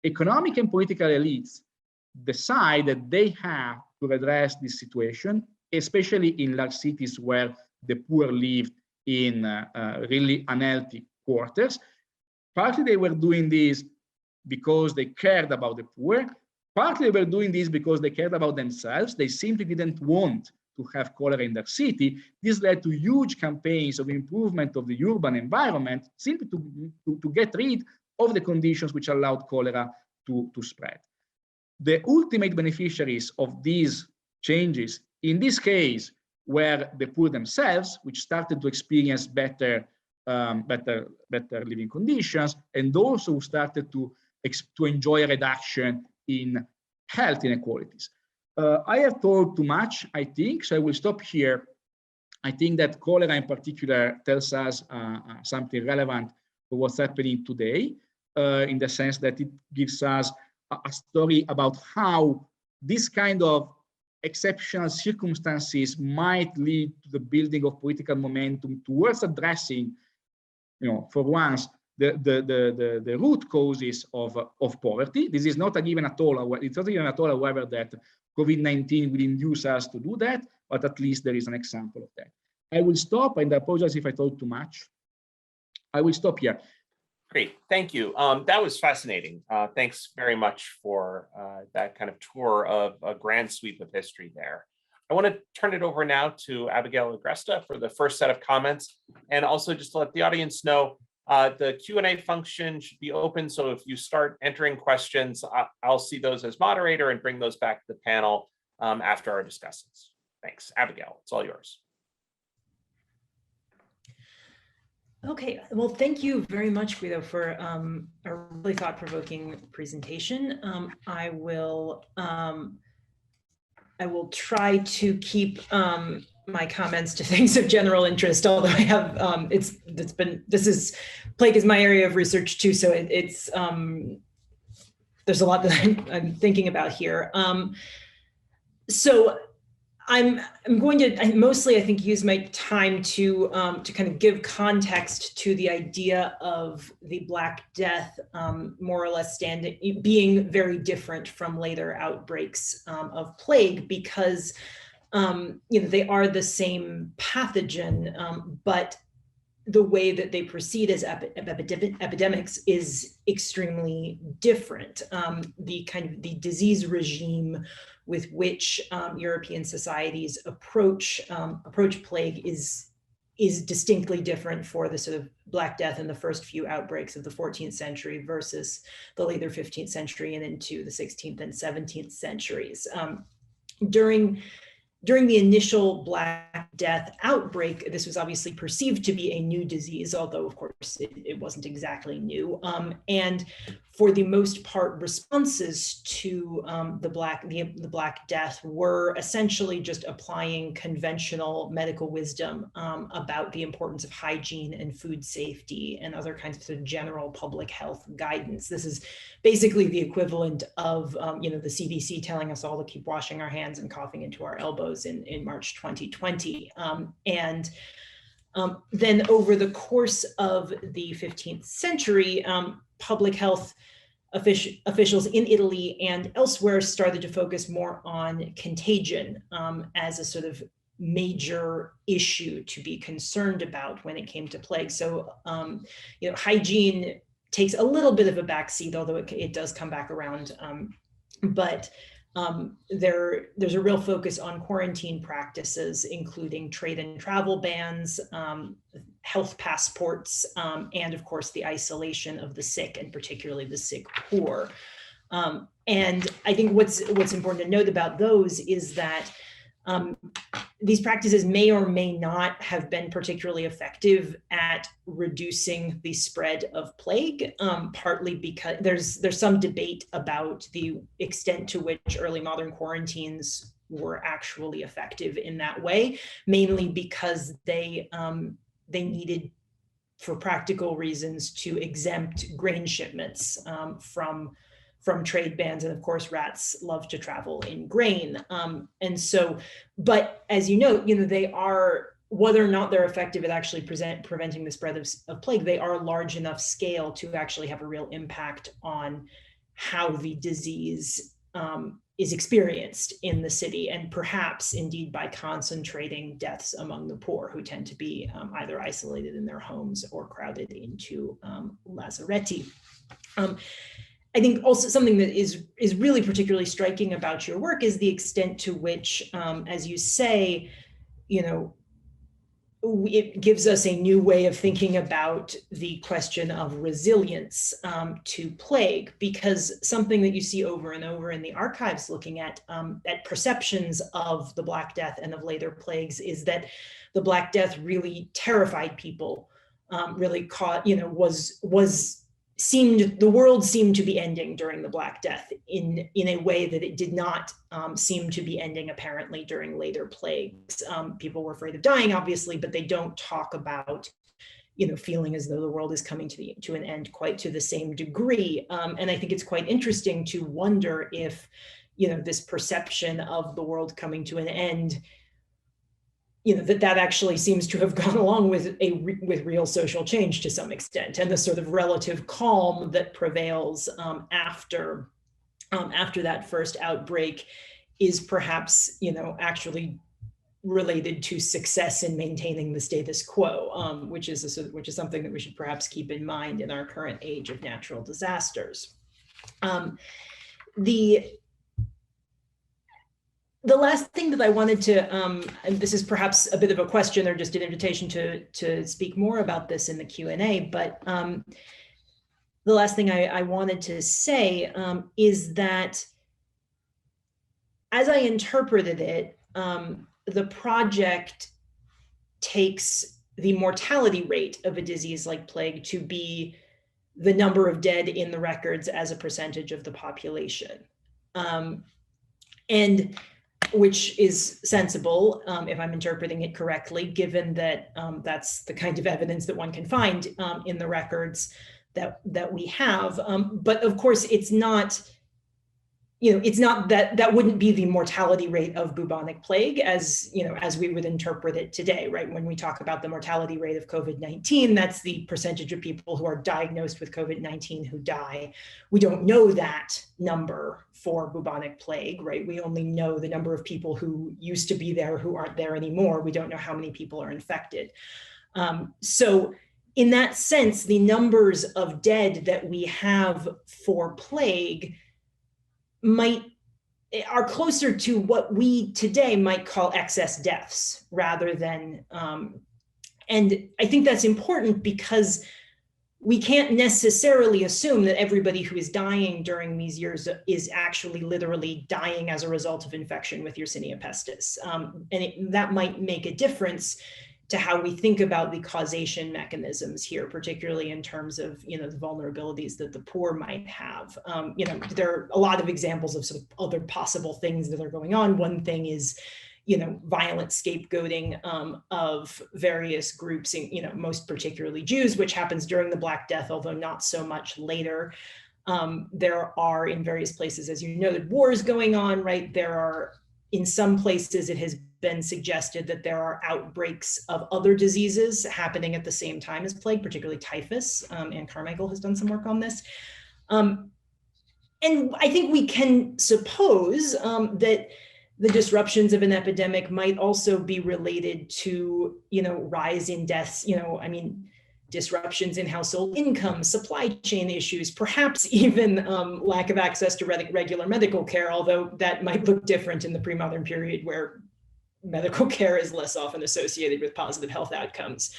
economic and political elites decide that they have to address this situation, especially in large cities where the poor lived in really unhealthy quarters. Partly they were doing this because they cared about the poor. Partly they were doing this because they cared about themselves. They simply didn't want to have cholera in their city. This led to huge campaigns of improvement of the urban environment, simply to get rid of the conditions which allowed cholera to spread. The ultimate beneficiaries of these changes, in this case, were the poor themselves, which started to experience better living conditions, and also started to enjoy a reduction in health inequalities. I have talked too much, I think, so I will stop here. I think that cholera in particular tells us something relevant for what's happening today, in the sense that it gives us a story about how this kind of exceptional circumstances might lead to the building of political momentum towards addressing, you know, for once, the root causes of poverty. This is not a given at all. It's not given at all, however, that COVID-19 will induce us to do that, but at least there is an example of that. I will stop, and I apologize if I talk too much. I will stop here. Great, thank you. That was fascinating. Thanks very much for that kind of tour of a grand sweep of history there. I want to turn it over now to Abigail Agresta for the first set of comments, and also just to let the audience know, the Q&A function should be open, so if you start entering questions, I'll see those as moderator and bring those back to the panel after our discussions. Thanks. Abigail, it's all yours. Okay, well, thank you very much, Guido, for a really thought-provoking presentation. I will try to keep my comments to things of general interest, although I have plague is my area of research too, so it's there's a lot that I'm thinking about here. So I'm going to mostly, I think, use my time to kind of give context to the idea of the Black Death, more or less being very different from later outbreaks of plague, because they are the same pathogen, but the way that they proceed as epidemics is extremely different. The disease regime with which European societies approach plague is distinctly different for the sort of Black Death in the first few outbreaks of the 14th century versus the later 15th century and into the 16th and 17th centuries. During the initial Black Death outbreak, this was obviously perceived to be a new disease, although of course it wasn't exactly new. And for the most part, responses to the Black Death were essentially just applying conventional medical wisdom about the importance of hygiene and food safety and other kinds of general public health guidance. This is basically the equivalent of the CDC telling us all to keep washing our hands and coughing into our elbows in March 2020. Then over the course of the 15th century, public health officials in Italy and elsewhere started to focus more on contagion as a sort of major issue to be concerned about when it came to plague. So, hygiene takes a little bit of a backseat, although it does come back around. There's a real focus on quarantine practices, including trade and travel bans, health passports, and of course the isolation of the sick, and particularly the sick poor. And I think what's important to note about those is that these practices may or may not have been particularly effective at reducing the spread of plague, partly because there's some debate about the extent to which early modern quarantines were actually effective in that way, mainly because they needed, for practical reasons, to exempt grain shipments from trade bans. And of course, rats love to travel in grain. And so, but as you know, they are, whether or not they're effective at actually preventing the spread of plague, they are large enough scale to actually have a real impact on how the disease is experienced in the city, and perhaps indeed by concentrating deaths among the poor, who tend to be either isolated in their homes or crowded into lazaretti. I think also something that is really particularly striking about your work is the extent to which, as you say, it gives us a new way of thinking about the question of resilience to plague, because something that you see over and over in the archives looking at perceptions of the Black Death and of later plagues is that the Black Death really terrified people, really the world seemed to be ending during the Black Death in a way that it did not seem to be ending apparently during later plagues. People were afraid of dying, obviously, but they don't talk about, feeling as though the world is coming to an end quite to the same degree. And I think it's quite interesting to wonder if, this perception of the world coming to an end, that actually seems to have gone along with real social change to some extent, and the sort of relative calm that prevails after that first outbreak is perhaps, actually related to success in maintaining the status quo, which is something that we should perhaps keep in mind in our current age of natural disasters. The last thing that I wanted to, and this is perhaps a bit of a question or just an invitation to speak more about this in the Q&A, but the last thing I wanted to say is that as I interpreted it, the project takes the mortality rate of a disease like plague to be the number of dead in the records as a percentage of the population. And which is sensible, if I'm interpreting it correctly, given that that's the kind of evidence that one can find in the records that we have. But of course, it's not, it's not that wouldn't be the mortality rate of bubonic plague as we would interpret it today, right? When we talk about the mortality rate of COVID-19, that's the percentage of people who are diagnosed with COVID-19 who die. We don't know that number for bubonic plague, right? We only know the number of people who used to be there who aren't there anymore. We don't know how many people are infected. So in that sense, the numbers of dead that we have for plague are closer to what we today might call excess deaths rather than, and I think that's important because we can't necessarily assume that everybody who is dying during these years is actually literally dying as a result of infection with Yersinia pestis. And that might make a difference to how we think about the causation mechanisms here, particularly in terms of the vulnerabilities that the poor might have. There are a lot of examples of sort of other possible things that are going on. One thing is, violent scapegoating of various groups, most particularly Jews, which happens during the Black Death, although not so much later. There are in various places, as you noted, wars going on, right? There are, in some places, it has been suggested that there are outbreaks of other diseases happening at the same time as plague, particularly typhus. Anne Carmichael has done some work on this. And I think we can suppose that the disruptions of an epidemic might also be related to, rise in deaths, disruptions in household income, supply chain issues, perhaps even lack of access to regular medical care, although that might look different in the pre-modern period where medical care is less often associated with positive health outcomes.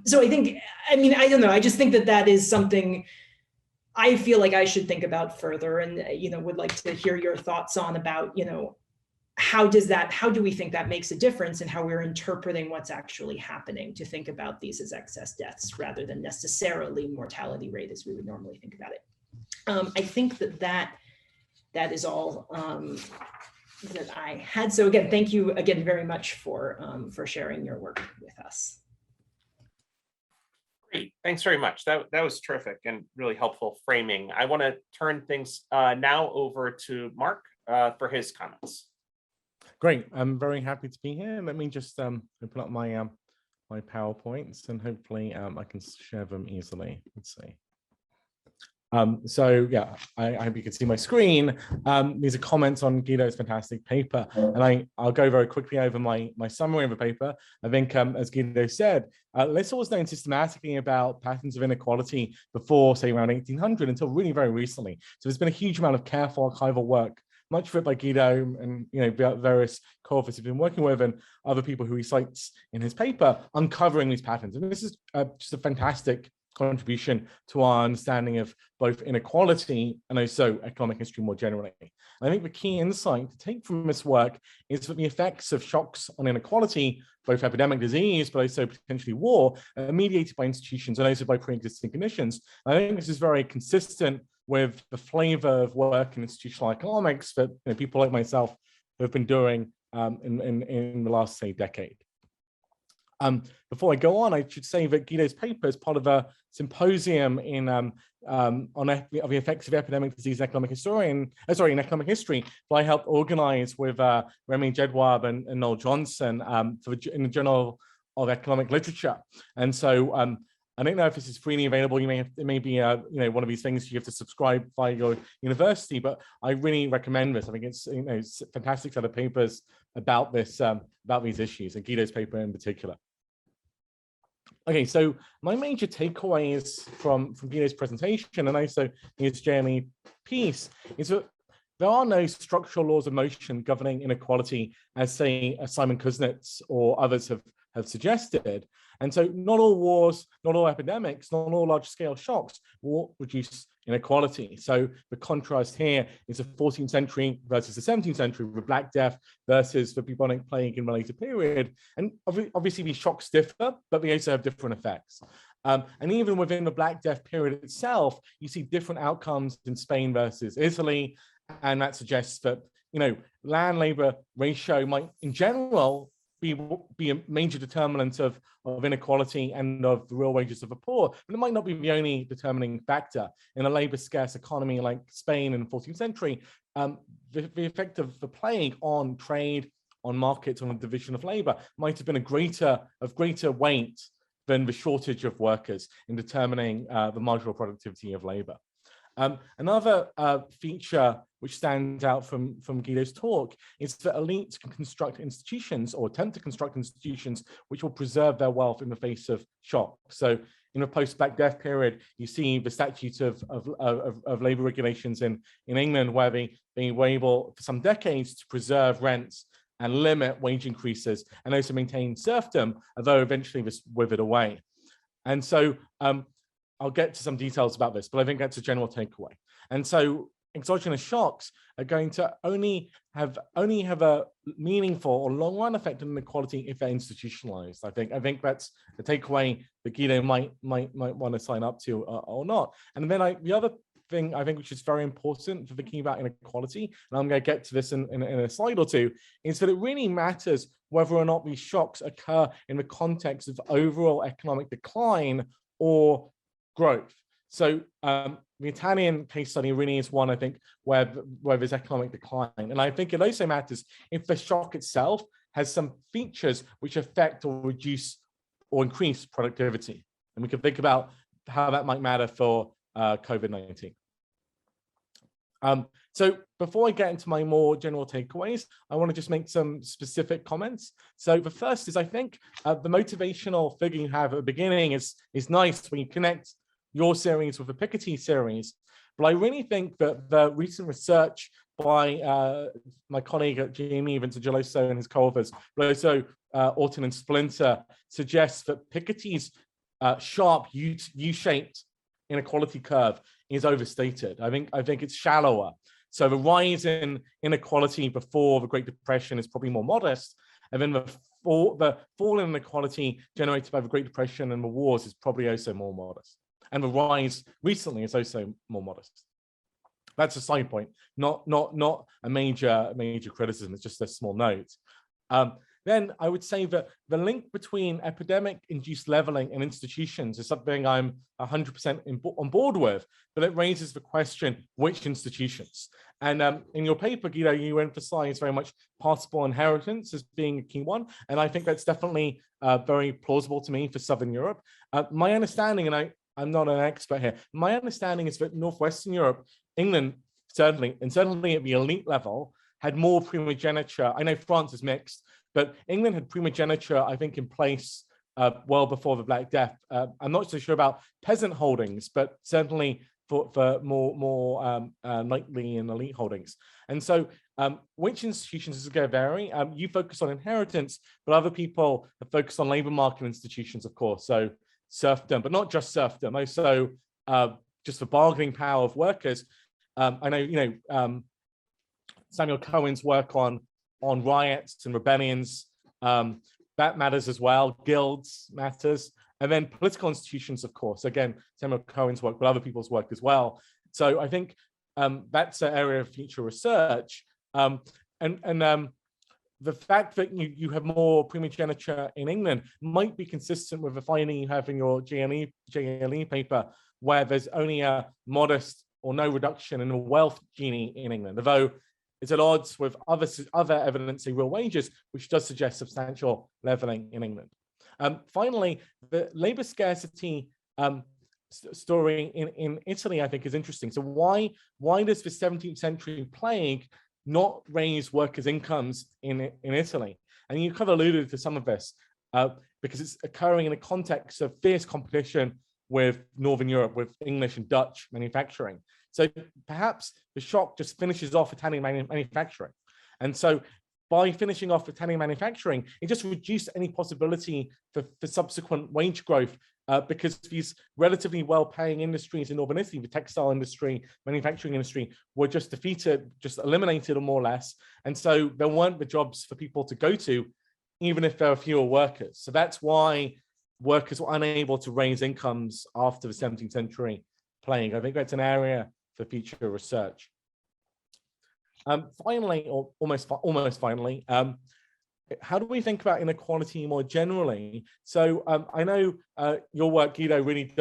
So I think, I don't know, I just think that is something I feel like I should think about further and, would like to hear your thoughts on about, how do we think that makes a difference in how we're interpreting what's actually happening to think about these as excess deaths rather than necessarily mortality rate as we would normally think about it. I think that is all that I had. So again, thank you again very much for sharing your work with us. Great, thanks very much. That was terrific and really helpful framing. I want to turn things now over to Mark for his comments. Great, I'm very happy to be here. Let me just open up my my PowerPoints and hopefully I can share them easily. Let's see. So yeah, I hope you can see my screen. These are comments on Guido's fantastic paper, and I'll go very quickly over my summary of the paper. I think, as Guido said, Lissa was known systematically about patterns of inequality before, say, around 1800 until really very recently. So there's been a huge amount of careful archival work, much of it by Guido and various co-authors have been working with, and other people who he cites in his paper, uncovering these patterns. And this is just a fantastic contribution to our understanding of both inequality and also economic history more generally. And I think the key insight to take from this work is that the effects of shocks on inequality, both epidemic disease, but also potentially war, are mediated by institutions and also by pre-existing conditions. And I think this is very consistent with the flavor of work in institutional economics that people like myself have been doing in the last, say, decade. Before I go on, I should say that Guido's paper is part of a symposium on the effects of epidemic disease in economic history that I helped organize with Remy Jedwab and Noel Johnson in the Journal of Economic Literature. And so I don't know if this is freely available. It may be one of these things you have to subscribe via your university, but I really recommend this. I think it's it's a fantastic set of papers about this about these issues, and Guido's paper in particular. Okay, so my major takeaways from Guido's presentation and also his JME piece is that there are no structural laws of motion governing inequality, as say Simon Kuznets or others have suggested. And so not all wars, not all epidemics, not all large-scale shocks will reduce inequality. So the contrast here is the 14th century versus the 17th century, with Black Death versus the bubonic plague in the later period. And obviously these shocks differ, but they also have different effects. And even within the Black Death period itself, you see different outcomes in Spain versus Italy. And that suggests that, land-labor ratio might, in general, be a major determinant of inequality and of the real wages of the poor, but it might not be the only determining factor. In a labor-scarce economy like Spain in the 14th century, the effect of the plague on trade, on markets, on the division of labor might have been of greater weight than the shortage of workers in determining the marginal productivity of labor. Another feature which stands out from Guido's talk is that elites can construct institutions or attempt to construct institutions which will preserve their wealth in the face of shock. So in the post-Black Death period, you see the statutes of labor regulations in England, where they were able for some decades to preserve rents and limit wage increases and also maintain serfdom, although eventually this withered away. And so I'll get to some details about this, but I think that's a general takeaway. And so exogenous shocks are going to only have a meaningful or long-run effect on inequality if they're institutionalized. I think that's the takeaway that Guido might want to sign up to or not. And then the other thing I think which is very important for thinking about inequality, and I'm going to get to this in a slide or two, is that it really matters whether or not these shocks occur in the context of overall economic decline or growth. So the Italian case study really is one, I think, where there's economic decline. And I think it also matters if the shock itself has some features which affect or reduce or increase productivity. And we can think about how that might matter for COVID-19. So before I get into my more general takeaways, I want to just make some specific comments. So the first is, I think the motivational figure you have at the beginning is nice when you connect your series with the Piketty series. But I really think that the recent research by my colleague at GME, Vincent Geloso, and his co-authors, but also Orton and Splinter, suggests that Piketty's sharp U-shaped inequality curve is overstated. I think it's shallower. So the rise in inequality before the Great Depression is probably more modest, and then the fall in inequality generated by the Great Depression and the wars is probably also more modest. And the rise recently is also more modest. That's a side point, not a major criticism. It's just a small note. Then I would say that the link between epidemic-induced leveling and institutions is something I'm 100% on board with, but it raises the question, which institutions? And in your paper, Guido, you emphasize very much partible inheritance as being a key one. And I think that's definitely very plausible to me for Southern Europe. My understanding, and I'm not an expert here, my understanding is that Northwestern Europe, England, certainly at the elite level, had more primogeniture. I know France is mixed, but England had primogeniture, I think, in place well before the Black Death. I'm not so sure about peasant holdings, but certainly for more knightly and elite holdings. And so which institutions is going to vary? You focus on inheritance, but other people have focused on labor market institutions, of course. So serfdom, but not just serfdom, also just the bargaining power of workers. I know, Samuel Cohen's work on riots and rebellions, that matters as well. Guilds matters. And then political institutions, of course. Again, Samuel Cohen's work, but other people's work as well. So I think that's an area of future research. The fact that you have more primogeniture in England might be consistent with the finding you have in your JLE paper, where there's only a modest or no reduction in the wealth Gini in England, although it's at odds with other evidence in real wages, which does suggest substantial leveling in England. Finally, the labor scarcity story in Italy, I think, is interesting. So why does the 17th century plague not raise workers' incomes in Italy? And you kind of alluded to some of this, because it's occurring in a context of fierce competition with Northern Europe, with English and Dutch manufacturing. So perhaps the shock just finishes off Italian manufacturing. And so by finishing off Italian manufacturing, it just reduced any possibility for subsequent wage growth, because these relatively well-paying industries in Northern Italy, the textile industry, manufacturing industry, were just defeated, just eliminated, or more or less. And so there weren't the jobs for people to go to, even if there were fewer workers. So that's why workers were unable to raise incomes after the 17th century plague. I think that's an area for future research. Finally, or almost finally, how do we think about inequality more generally? So I know your work, Guido, really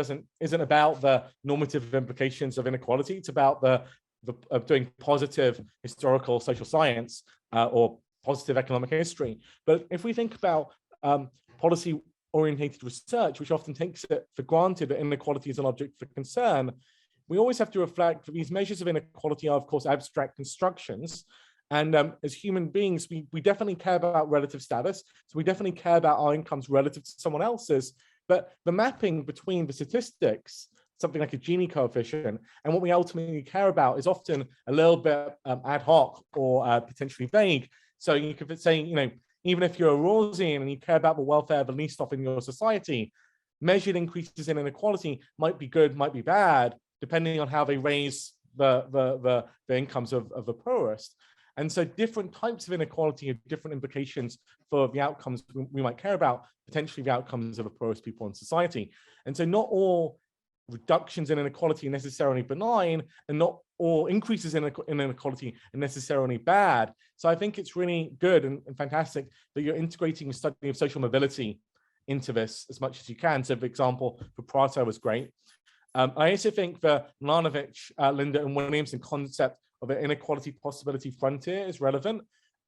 isn't about the normative implications of inequality. It's about of doing positive historical social science or positive economic history. But if we think about policy-orientated research, which often takes it for granted that inequality is an object for concern, we always have to reflect that these measures of inequality are, of course, abstract constructions. And as human beings, we definitely care about relative status. So we definitely care about our incomes relative to someone else's. But the mapping between the statistics, something like a Gini coefficient, and what we ultimately care about is often a little bit ad hoc or potentially vague. So you could say, even if you're a Rawlsian and you care about the welfare of the least off in your society, measured increases in inequality might be good, might be bad, depending on how they raise the incomes of the poorest. And so different types of inequality have different implications for the outcomes we might care about, potentially the outcomes of the poorest people in society. And so not all reductions in inequality are necessarily benign, and not all increases in inequality are necessarily bad. So I think it's really good and fantastic that you're integrating the study of social mobility into this as much as you can. So for example, for Prato was great. I also think the Milanovic, Linda, and Williamson concept of an inequality possibility frontier is relevant.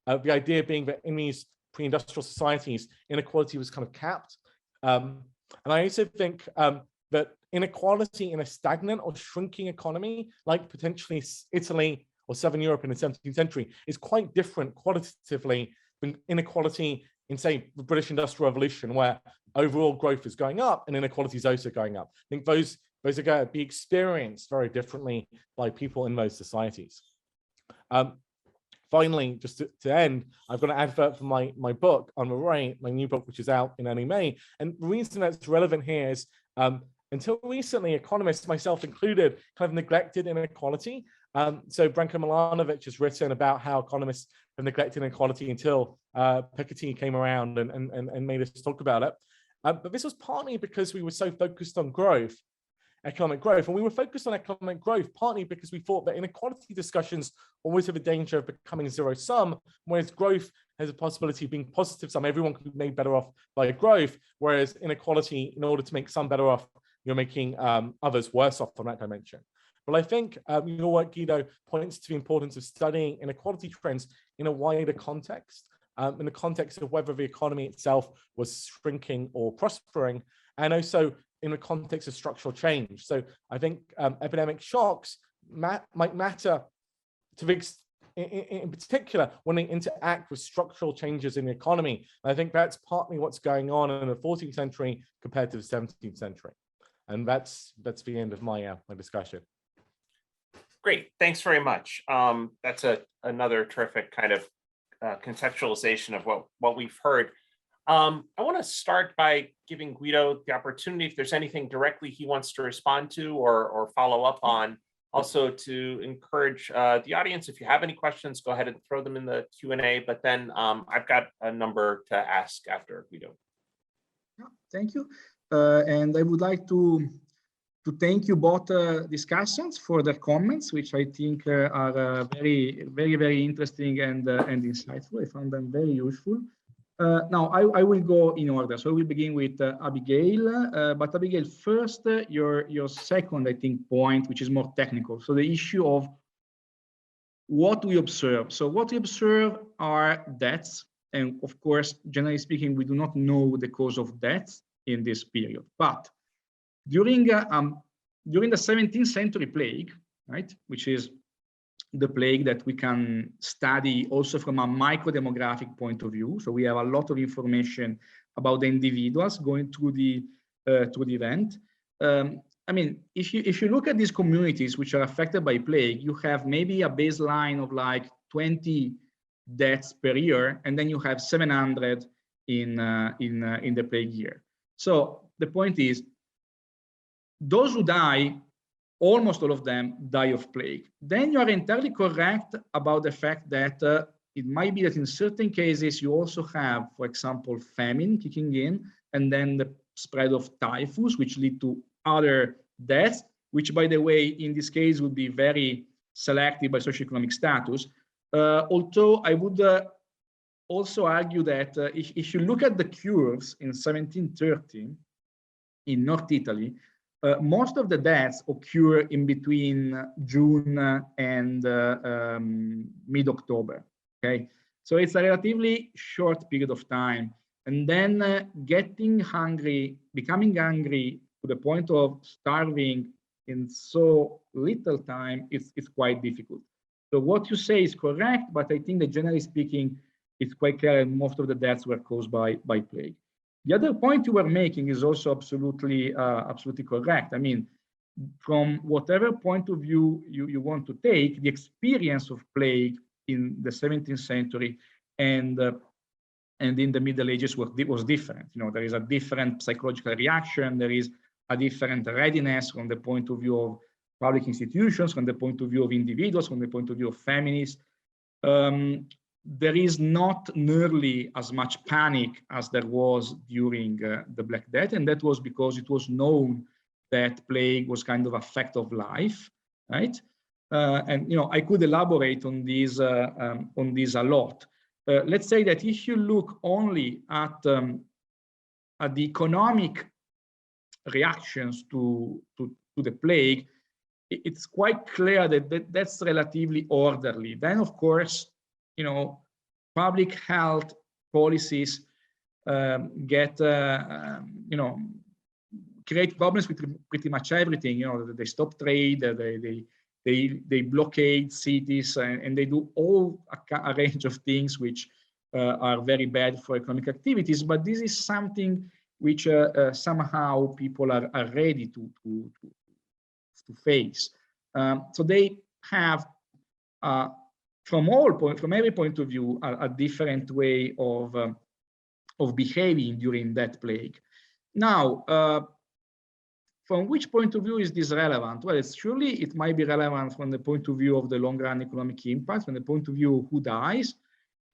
The idea being that in these pre-industrial societies, inequality was kind of capped. And I also think that inequality in a stagnant or shrinking economy, like potentially Italy or Southern Europe in the 17th century, is quite different qualitatively than inequality in, say, the British Industrial Revolution, where overall growth is going up and inequality is also going up. I think those are going to be experienced very differently by people in those societies. Finally, just to end, I've got an advert for my book on the right, my new book, which is out in early May. And the reason that's relevant here is until recently, economists, myself included, kind of neglected inequality. So Branko Milanovic has written about how economists have neglected inequality until Piketty came around and made us talk about it. But this was partly because we were so focused on growth, economic growth. And we were focused on economic growth partly because we thought that inequality discussions always have a danger of becoming zero-sum, whereas growth has a possibility of being positive sum. Everyone can be made better off by growth, whereas inequality, in order to make some better off, you're making others worse off on that dimension. But I think your work, Guido, points to the importance of studying inequality trends in a wider context, in the context of whether the economy itself was shrinking or prospering, and also in the context of structural change. So I think epidemic shocks might matter in particular when they interact with structural changes in the economy. And I think that's partly what's going on in the 14th century compared to the 17th century. And that's the end of my discussion. Great, thanks very much. That's another terrific kind of conceptualization of what we've heard. I want to start by giving Guido the opportunity, if there's anything directly he wants to respond to or follow up on, also to encourage the audience, if you have any questions, go ahead and throw them in the Q&A, but then I've got a number to ask after Guido. Thank you. And I would like to thank you both discussants for their comments, which I think are very, very, very interesting and insightful. I found them very useful. Now, I will go in order. So we'll begin with Abigail. But Abigail, first, your second, I think, point, which is more technical. So the issue of what we observe. So what we observe are deaths. And of course, generally speaking, we do not know the cause of deaths in this period. But during the 17th century plague, right, which is the plague that we can study also from a microdemographic point of view. So we have a lot of information about the individuals going through the event. I mean, if you look at these communities which are affected by plague, you have maybe a baseline of like 20 deaths per year, and then you have 700 in the plague year. So the point is, those who die, almost all of them die of plague. Then you are entirely correct about the fact that it might be that in certain cases you also have, for example, famine kicking in, and then the spread of typhus, which lead to other deaths, which, by the way, in this case would be very selective by socioeconomic status. Although I would also argue that if you look at the curves in 1730 in North Italy, most of the deaths occur in between June and mid-October, okay? So it's a relatively short period of time. And then getting hungry, becoming hungry to the point of starving in so little time, it's quite difficult. So what you say is correct, but I think that generally speaking, it's quite clear that most of the deaths were caused by plague. The other point you were making is also absolutely correct. I mean, from whatever point of view you want to take, the experience of plague in the 17th century and in the Middle Ages was different. You know, there is a different psychological reaction. There is a different readiness from the point of view of public institutions, from the point of view of individuals, from the point of view of families. There is not nearly as much panic as there was during the Black Death, and that was because it was known that plague was kind of a fact of life, right? And you know, I could elaborate on these a lot. Let's say that if you look only at the economic reactions to the plague, it's quite clear that that's relatively orderly. Then, of course, you know, public health policies get, you know, create problems with pretty much everything. You know, they stop trade, they blockade cities, and they do all a range of things which are very bad for economic activities. But this is something which somehow people are ready to face. So they have, from every point of view, a different way of behaving during that plague. Now, from which point of view is this relevant? Well, it might be relevant from the point of view of the long-run economic impact, from the point of view of who dies.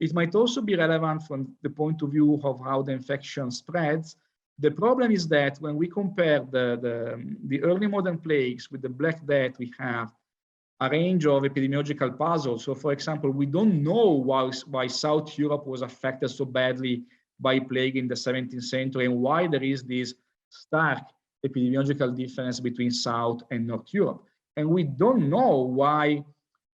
It might also be relevant from the point of view of how the infection spreads. The problem is that when we compare the early modern plagues with the Black Death, we have a range of epidemiological puzzles. So, for example, we don't know why South Europe was affected so badly by plague in the 17th century and why there is this stark epidemiological difference between South and North Europe. And we don't know why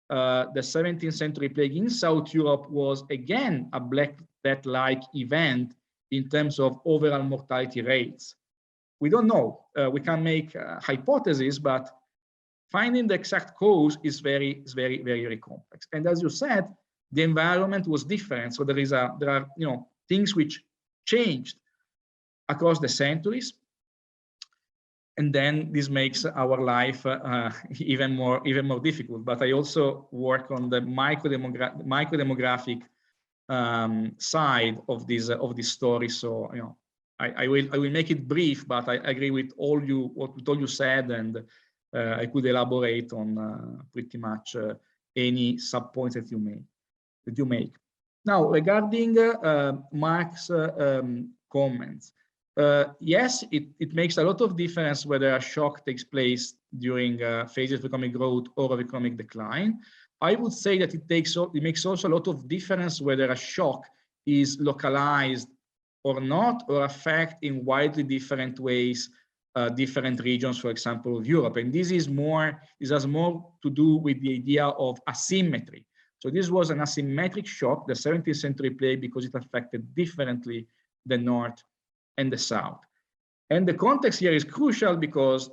the 17th century plague in South Europe was again a Black Death-like event in terms of overall mortality rates. We don't know. We can make hypotheses, but finding the exact cause is very complex. And as you said, the environment was different. So there are you know, things which changed across the centuries. And then this makes our life even more difficult. But I also work on the microdemographic side of this story. So you know, I will make it brief, but I agree with all you said, and I could elaborate on pretty much any sub points that you make. Now, regarding Mark's comments. Yes, it makes a lot of difference whether a shock takes place during phases of economic growth or of economic decline. I would say that it makes also a lot of difference whether a shock is localized or not, or affect in widely different ways different regions, for example, of Europe. And this has more to do with the idea of asymmetry. So this was an asymmetric shock, the 17th century plague, because it affected differently the North and the South. And the context here is crucial because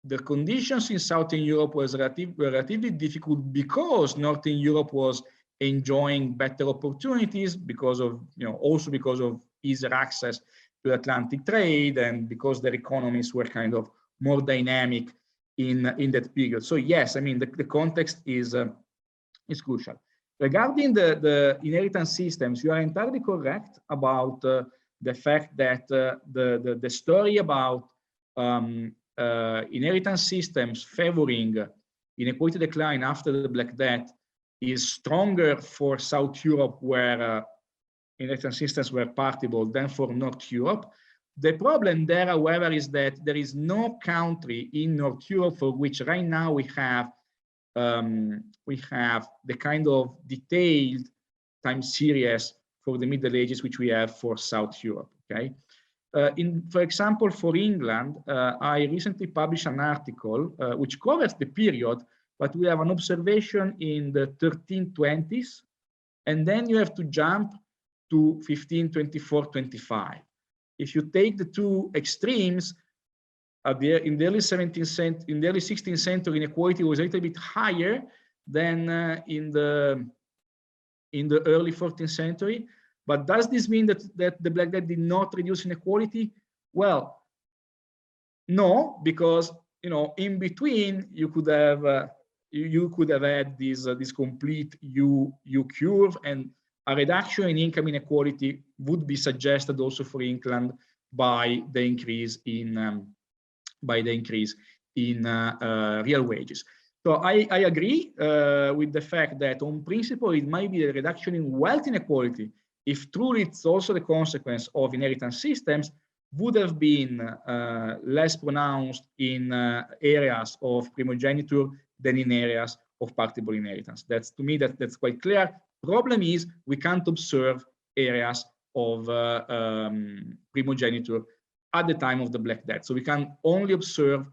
the conditions in Southern Europe were relatively difficult because Northern Europe was enjoying better opportunities because of, also because of easier access to Atlantic trade and because their economies were kind of more dynamic in that period. So yes, I mean, the context is crucial. Regarding the inheritance systems, you are entirely correct about the fact that the story about inheritance systems favoring inequality decline after the Black Death is stronger for South Europe, where inheritance systems were partible, than for North Europe. The problem there, however, is that there is no country in North Europe for which right now we have the kind of detailed time series for the Middle Ages which we have for South Europe. Okay. For example, for England, I recently published an article which covers the period, but we have an observation in the 1320s, and then you have to jump to 1524, 25. If you take the two extremes, in the early 17th century, in the early 16th century, inequality was a little bit higher than in the early 14th century. But does this mean that the Black Death did not reduce inequality? Well, no, because in between you could have had this complete U curve, and a reduction in income inequality would be suggested also for England by the increase in real wages. So I agree with the fact that on principle it might be a reduction in wealth inequality, if truly it's also the consequence of inheritance systems, would have been less pronounced in areas of primogeniture than in areas of partible inheritance. That's, to me, that's quite clear. Problem is we can't observe areas of primogeniture at the time of the Black Death. So we can only observe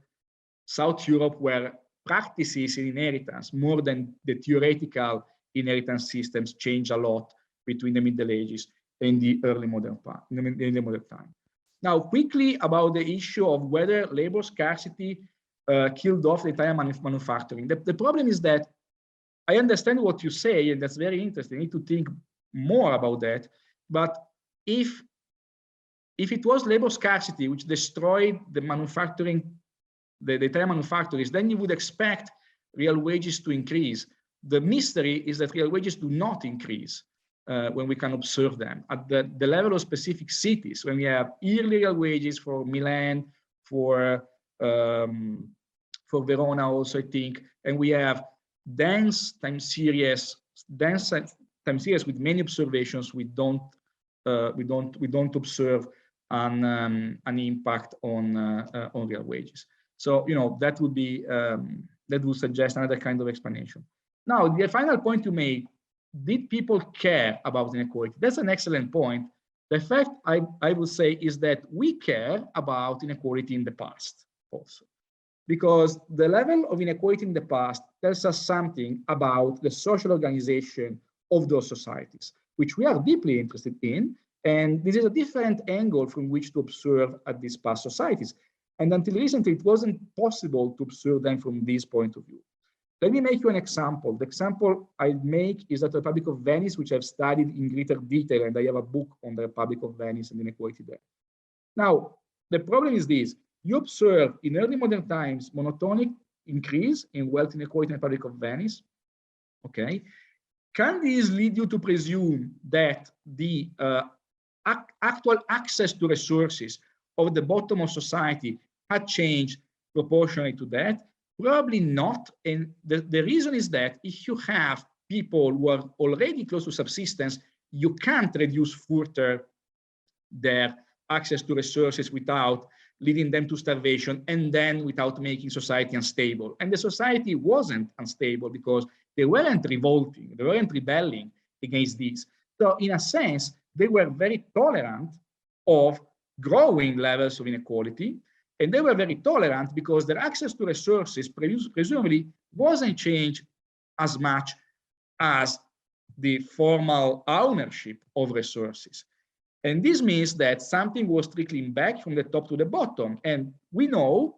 South Europe, where practices in inheritance, more than the theoretical inheritance systems, change a lot between the Middle Ages and the early modern time. Now, quickly about the issue of whether labor scarcity killed off the Italian manufacturing. The problem is that I understand what you say, and that's very interesting. I need to think more about that. But if it was labor scarcity which destroyed the manufacturing, the Italian manufacturers, then you would expect real wages to increase. The mystery is that real wages do not increase when we can observe them at the level of specific cities. When we have yearly real wages for Milan, for Verona also, I think, and we have dense time series with many observations. We don't observe an impact on real wages. So that would be that would suggest another kind of explanation. Now, the final point you made: did people care about inequality? That's an excellent point. The fact I would say is that we care about inequality in the past also, because the level of inequality in the past tells us something about the social organization of those societies, which we are deeply interested in. And this is a different angle from which to observe at these past societies. And until recently, it wasn't possible to observe them from this point of view. Let me make you an example. The example I make is the Republic of Venice, which I've studied in greater detail, and I have a book on the Republic of Venice and inequality there. Now, the problem is this: you observe in early modern times monotonic increase in wealth inequality in the Republic of Venice. Okay, can this lead you to presume that the actual access to resources of the bottom of society had changed proportionally to that? Probably not. And the reason is that if you have people who are already close to subsistence, you can't reduce further their access to resources without leading them to starvation, and then without making society unstable. And the society wasn't unstable because they weren't revolting, they weren't rebelling against this. So in a sense, they were very tolerant of growing levels of inequality, and they were very tolerant because their access to resources presumably wasn't changed as much as the formal ownership of resources. And this means that something was trickling back from the top to the bottom. And we know,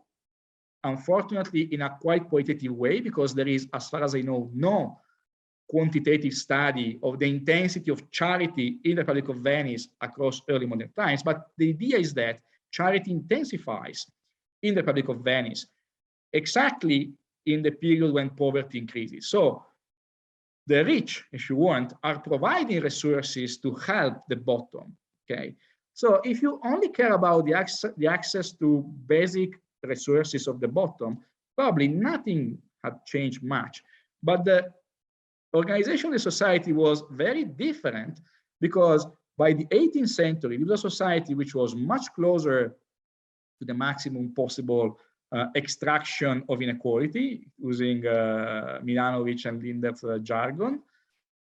unfortunately, in a quite qualitative way, because there is, as far as I know, no quantitative study of the intensity of charity in the Republic of Venice across early modern times. But the idea is that charity intensifies in the Republic of Venice exactly in the period when poverty increases. So the rich, if you want, are providing resources to help the bottom. Okay, so if you only care about the access to basic resources of the bottom, probably nothing had changed much. But the organization of the society was very different, because by the 18th century, it was a society which was much closer to the maximum possible extraction of inequality, using Milanovic and Linder's jargon.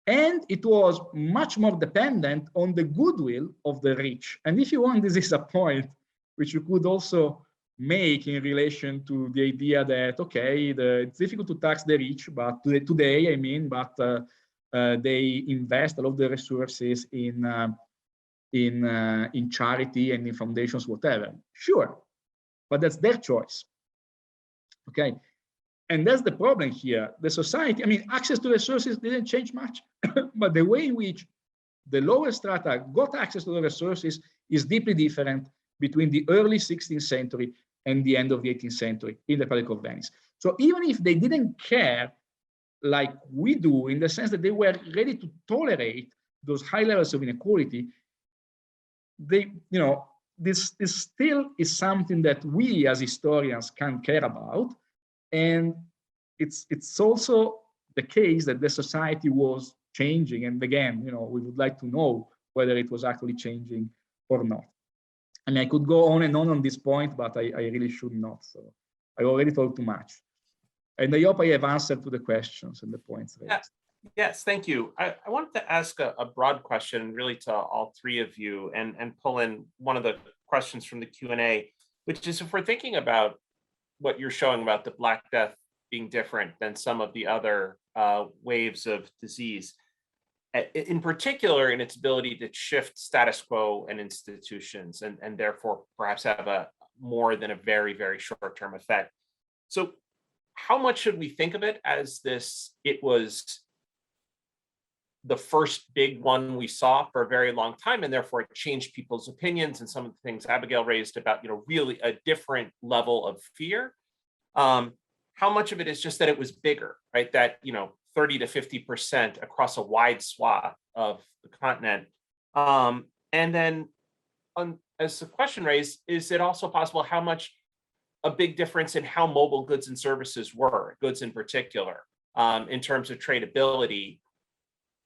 And it was much more dependent on the goodwill of the rich. And if you want, this is a point which you could also make in relation to the idea that, okay, it's difficult to tax the rich, but today, I mean, but they invest a lot of the resources in charity and in foundations, whatever. Sure, but that's their choice. Okay. And that's the problem here. The society, I mean, access to resources didn't change much, but the way in which the lower strata got access to the resources is deeply different between the early 16th century and the end of the 18th century in the Republic of Venice. So even if they didn't care like we do, in the sense that they were ready to tolerate those high levels of inequality, they, you know, this still is something that we as historians can care about. And it's also the case that the society was changing. And again, you know, we would like to know whether it was actually changing or not. I mean, I could go on and on this point, but I really should not. So I already talked too much. And I hope I have answered to the questions and the points raised. Yes, thank you. I wanted to ask a broad question really to all three of you, and pull in one of the questions from the Q&A, which is, if we're thinking about what you're showing about the Black Death being different than some of the other waves of disease, in particular in its ability to shift status quo and institutions, and therefore perhaps have a more than a very, very short-term effect. So how much should we think of it as this, it was the first big one we saw for a very long time, and therefore it changed people's opinions, and some of the things Abigail raised about, you know, really a different level of fear? How much of it is just that it was bigger, right? That, you know, 30 to 50% across a wide swath of the continent. And then as the question raised, is it also possible how much a big difference in how mobile goods and services were, goods in particular, in terms of tradability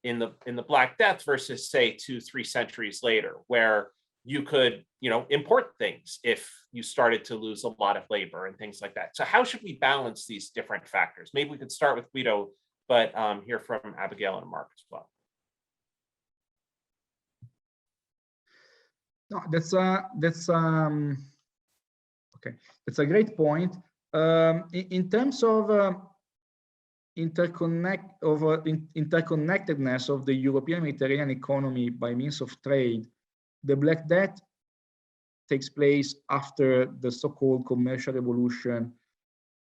in the Black Death versus, say, 2-3 centuries later, where you could, you know, import things if you started to lose a lot of labor and things like that. So how should we balance these different factors? Maybe we could start with Guido, but hear from Abigail and Mark as well. No, that's okay. That's a great point. In terms of interconnectedness of the European Mediterranean economy by means of trade, the Black Death takes place after the so-called commercial revolution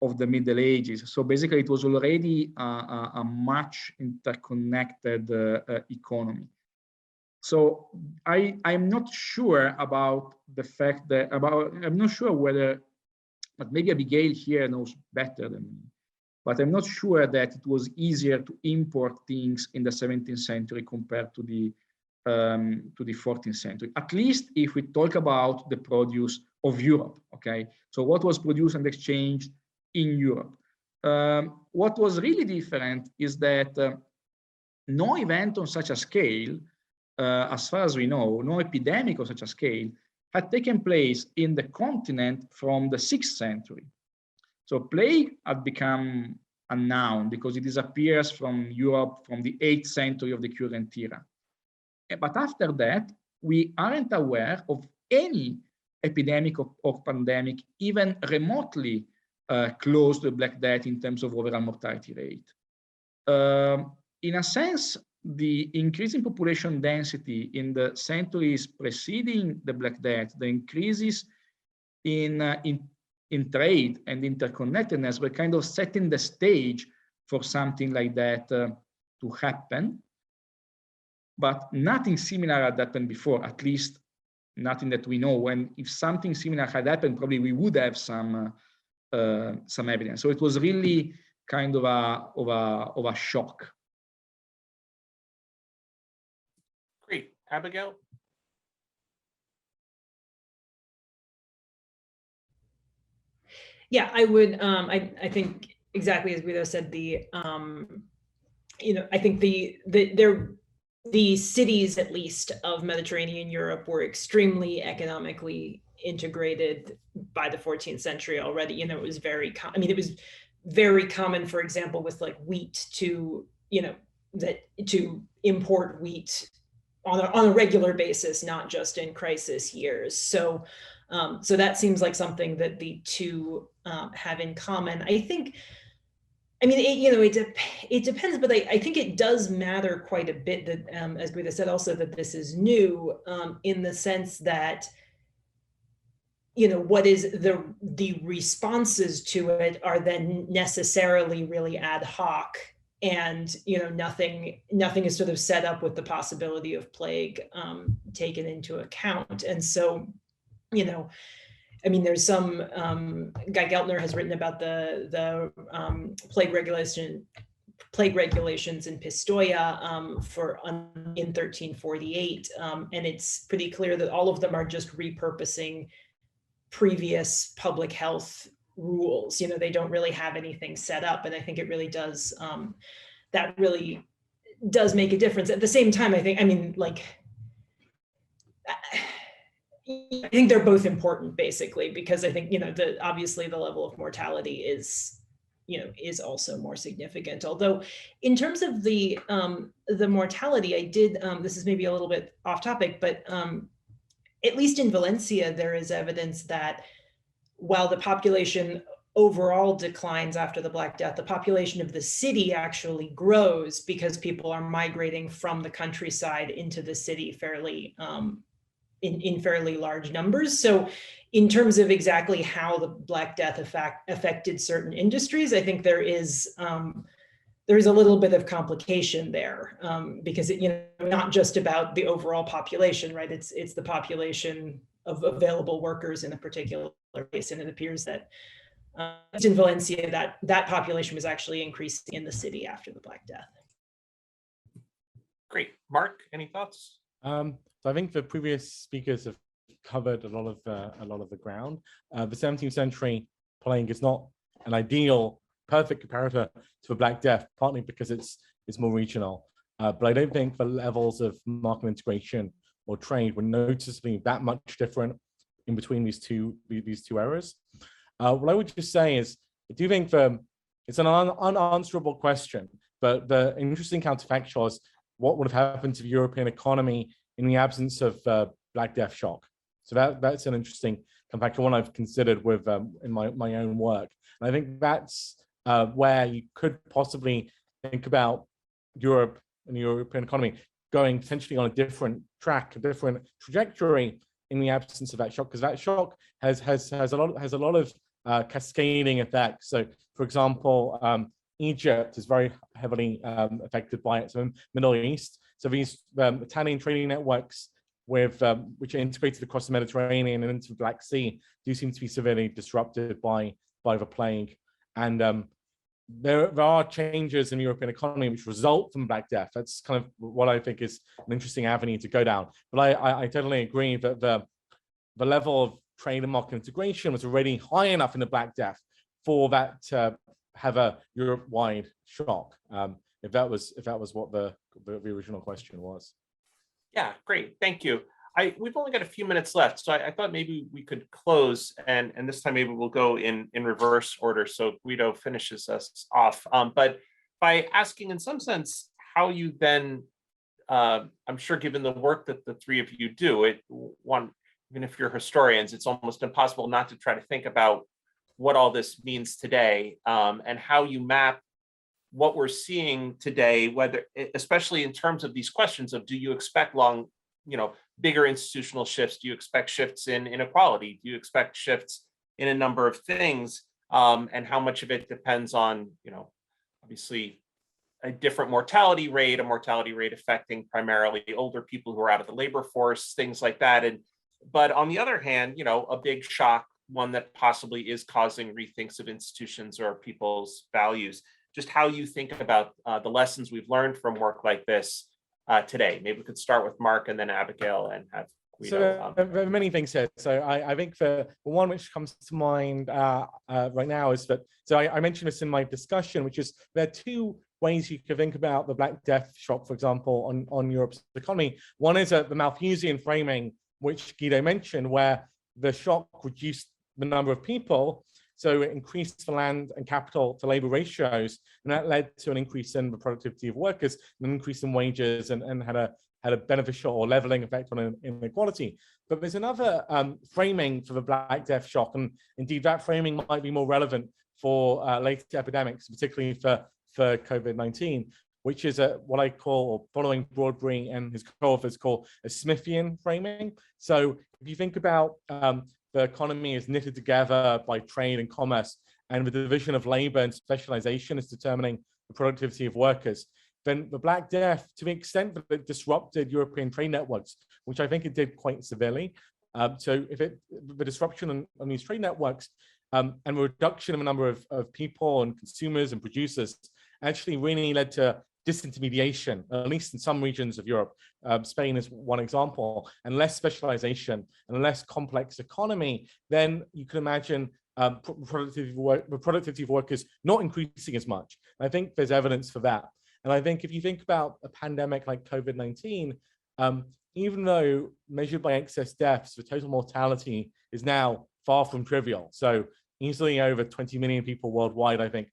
of the Middle Ages. So basically, it was already a much interconnected economy. So I'm not sure about the fact that, I'm not sure whether, but maybe Abigail here knows better than me, but I'm not sure that it was easier to import things in the 17th century compared to the 14th century, at least if we talk about the produce of Europe, okay? So what was produced and exchanged in Europe. What was really different is that no event on such a scale, as far as we know, no epidemic of such a scale had taken place in the continent from the 6th century. So plague had become unknown because it disappears from Europe from the 8th century of the current era. But after that, we aren't aware of any epidemic or pandemic even remotely close to the Black Death in terms of overall mortality rate. In a sense, the increase in population density in the centuries preceding the Black Death, the increases in trade and interconnectedness were kind of setting the stage for something like that to happen. But nothing similar had happened before, at least nothing that we know. And if something similar had happened, probably we would have some evidence. So it was really kind of a shock. Great, Abigail. Yeah, I would. I think exactly as Guido said. I think the cities, at least, of Mediterranean Europe were extremely economically integrated by the 14th century already. It was very. It was very common, for example, with like wheat to to import wheat on a regular basis, not just in crisis years. So that seems like something that the two have in common. I think, it depends, but I think it does matter quite a bit that, as Guido said, also that this is new, in the sense that, what is the responses to it are then necessarily really ad hoc, and nothing is sort of set up with the possibility of plague taken into account. And so, there's some, Guy Geltner has written about the plague regulations in Pistoia in 1348, and it's pretty clear that all of them are just repurposing previous public health rules. They don't really have anything set up, and I think it really does. That really does make a difference. At the same time, I think, I think they're both important, basically, because I think, obviously the level of mortality is also more significant. Although in terms of the mortality, I did, this is maybe a little bit off topic, but at least in Valencia, there is evidence that while the population overall declines after the Black Death, the population of the city actually grows because people are migrating from the countryside into the city fairly in fairly large numbers. So in terms of exactly how the Black Death affected certain industries, I think there is a little bit of complication there, because not just about the overall population, right? It's the population of available workers in a particular place, and it appears that in Valencia, that population was actually increased in the city after the Black Death. Great, Mark, any thoughts? So I think the previous speakers have covered a lot of the ground. The 17th century plague is not an ideal, perfect comparator to the Black Death, partly because it's more regional. But I don't think the levels of market integration or trade were noticeably that much different in between these two eras. What I would just say is, I do think it's an unanswerable question, but the interesting counterfactual is what would have happened to the European economy in the absence of Black Death shock. So that's an interesting counterfactual, one I've considered with in my own work. And I think that's where you could possibly think about Europe and the European economy going potentially on a different track, a different trajectory in the absence of that shock, because that shock has a lot of cascading effects. So, for example, Egypt is very heavily affected by it. So Middle East. So these Italian trading networks which are integrated across the Mediterranean and into the Black Sea do seem to be severely disrupted by the plague. And there are changes in the European economy which result from Black Death. That's kind of what I think is an interesting avenue to go down. But I totally agree that the level of trade and market integration was already high enough in the Black Death for that to have a Europe-wide shock. If that was what the original question was. Yeah, great, thank you. We've only got a few minutes left, so I thought maybe we could close, and this time maybe we'll go in reverse order, so Guido finishes us off. But by asking, in some sense, how you then, I'm sure given the work that the three of you do, even if you're historians, it's almost impossible not to try to think about what all this means today, and how you map what we're seeing today, whether, especially in terms of these questions of, do you expect bigger institutional shifts? Do you expect shifts in inequality? Do you expect shifts in a number of things? And how much of it depends on, obviously a different mortality rate affecting primarily older people who are out of the labor force, things like that. But on the other hand, a big shock, one that possibly is causing rethinks of institutions or people's values. Just how you think about the lessons we've learned from work like this today. Maybe we could start with Mark and then Abigail and have Guido. So there are many things here. So I think the one which comes to mind right now is that, so I mentioned this in my discussion, which is there are two ways you could think about the Black Death shock, for example, on Europe's economy. One is the Malthusian framing, which Guido mentioned, where the shock reduced the number of people, so it increased the land and capital to labor ratios, and that led to an increase in the productivity of workers, an increase in wages, and had a beneficial or leveling effect on inequality. But there's another framing for the Black Death shock, and indeed that framing might be more relevant for later epidemics, particularly for COVID-19, which is what I call, or following Broadbury and his co-authors call, a Smithian framing. So if you think about the economy is knitted together by trade and commerce, and the division of labor and specialization is determining the productivity of workers, then the Black Death, to the extent that it disrupted European trade networks, which I think it did quite severely. So if the disruption on these trade networks and the reduction of a number of people and consumers and producers actually really led to disintermediation, at least in some regions of Europe. Spain is one example, and less specialization and a less complex economy, then you can imagine the productivity of workers not increasing as much. And I think there's evidence for that. And I think if you think about a pandemic like COVID-19, even though measured by excess deaths, the total mortality is now far from trivial. So easily over 20 million people worldwide, I think.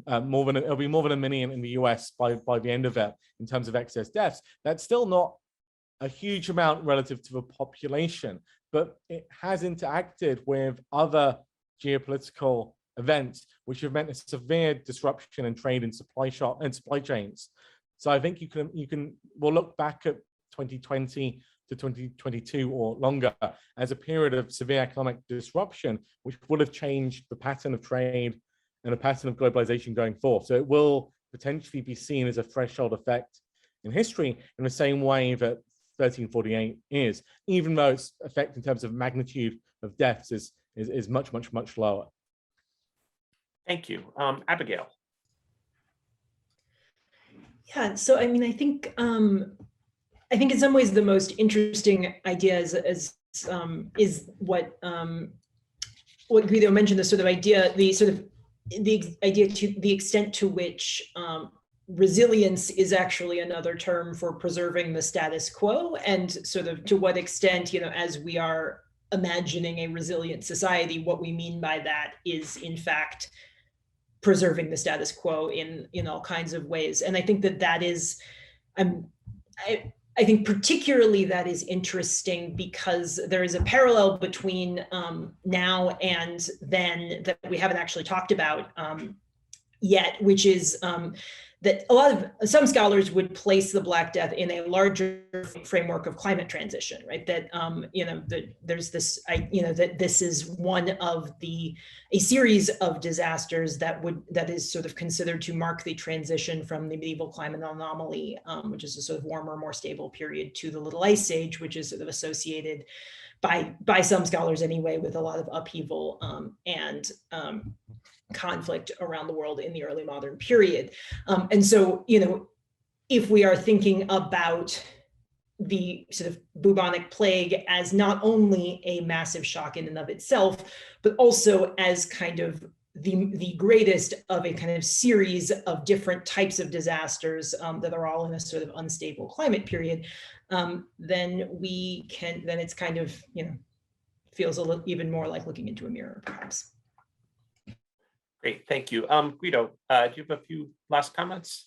It'll be more than 1 million in the US by the end of it in terms of excess deaths. That's still not a huge amount relative to the population, but it has interacted with other geopolitical events which have meant a severe disruption in trade and supply chains. So I think we'll look back at 2020 to 2022 or longer as a period of severe economic disruption, which would have changed the pattern of trade and a pattern of globalization going forth. So it will potentially be seen as a threshold effect in history in the same way that 1348 is, even though its effect in terms of magnitude of deaths is much, much, much lower. Thank you. Abigail. Yeah, so I mean, I think in some ways the most interesting idea is what Guido mentioned, the idea to the extent to which resilience is actually another term for preserving the status quo, and sort of to what extent, as we are imagining a resilient society, what we mean by that is in fact preserving the status quo in all kinds of ways. And I think that is, I think particularly that is interesting because there is a parallel between now and then that we haven't actually talked about yet, which is that some scholars would place the Black Death in a larger framework of climate transition, right? That there's this, that this is one of a series of disasters that is sort of considered to mark the transition from the medieval climate anomaly, which is a sort of warmer, more stable period, to the Little Ice Age, which is sort of associated by some scholars anyway with a lot of upheaval and conflict around the world in the early modern period. And so, if we are thinking about the sort of bubonic plague as not only a massive shock in and of itself, but also as kind of the greatest of a kind of series of different types of disasters that are all in a sort of unstable climate period, then it's kind of, feels a little even more like looking into a mirror, perhaps. Great, thank you. Guido, do you have a few last comments?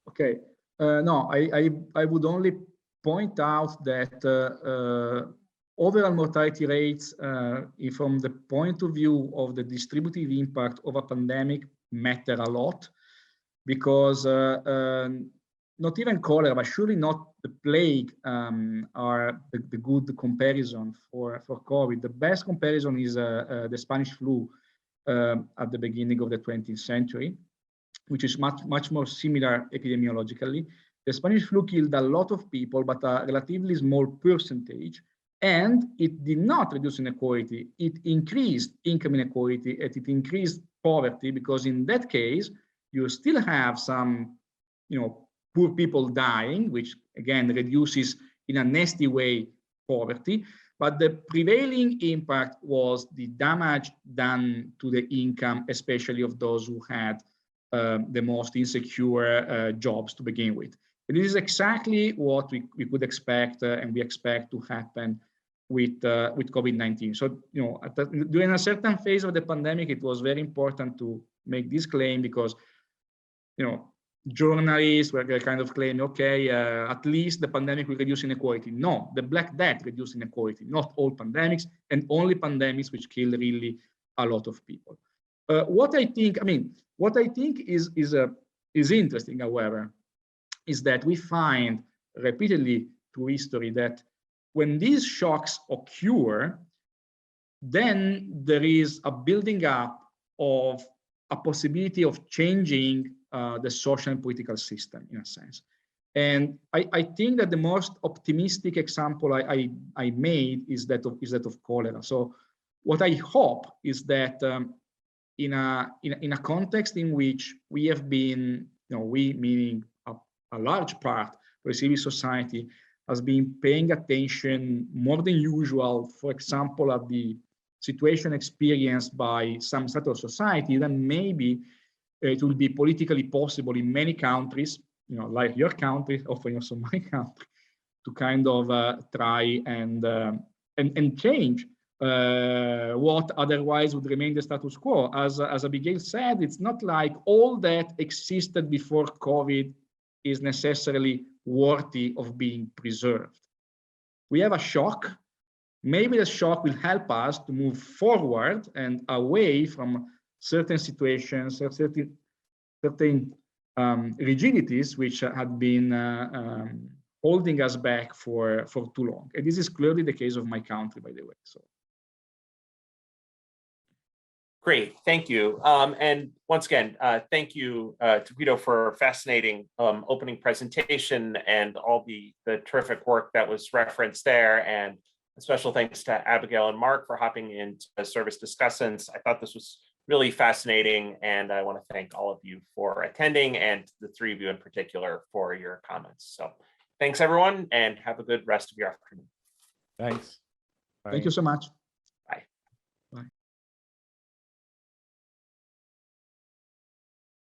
Okay, no, I would only point out that overall mortality rates, from the point of view of the distributive impact of a pandemic, matter a lot. because not even cholera, but surely not the plague are the good comparison for COVID. The best comparison is the Spanish flu at the beginning of the 20th century, which is much more similar epidemiologically. The Spanish flu killed a lot of people, but a relatively small percentage, and it did not reduce inequality. It increased income inequality, and it increased poverty, because in that case, you still have some, poor people dying, which again reduces in a nasty way poverty. But the prevailing impact was the damage done to the income, especially of those who had the most insecure jobs to begin with. And this is exactly what we could expect, and we expect to happen with COVID-19. So, during a certain phase of the pandemic, it was very important to make this claim, because, journalists were kind of claiming, okay, at least the pandemic will reduce inequality. No, the Black Death reduced inequality, not all pandemics, and only pandemics which kill really a lot of people. What I think is interesting, however, is that we find repeatedly through history that when these shocks occur, then there is a building up of a possibility of changing the social and political system, in a sense. And I think that the most optimistic example I made is that of cholera. So what I hope is that in a context in which we have been, we meaning a large part of the civil society, has been paying attention more than usual, for example, at the situation experienced by some sector of society, then maybe it will be politically possible in many countries, like your country, often also my country, to kind of try and change what otherwise would remain the status quo. As Abigail said, it's not like all that existed before COVID is necessarily worthy of being preserved. We have a shock. Maybe the shock will help us to move forward and away from certain situations, certain rigidities which had been holding us back for too long. And this is clearly the case of my country, by the way. So. Great, thank you. And once again, thank you to Guido for a fascinating opening presentation and all the terrific work that was referenced there. And a special thanks to Abigail and Mark for hopping in to serve as discussants. I thought this was really fascinating, and I want to thank all of you for attending, and the three of you in particular for your comments. So thanks everyone, and have a good rest of your afternoon. Thanks. Bye. Thank you so much.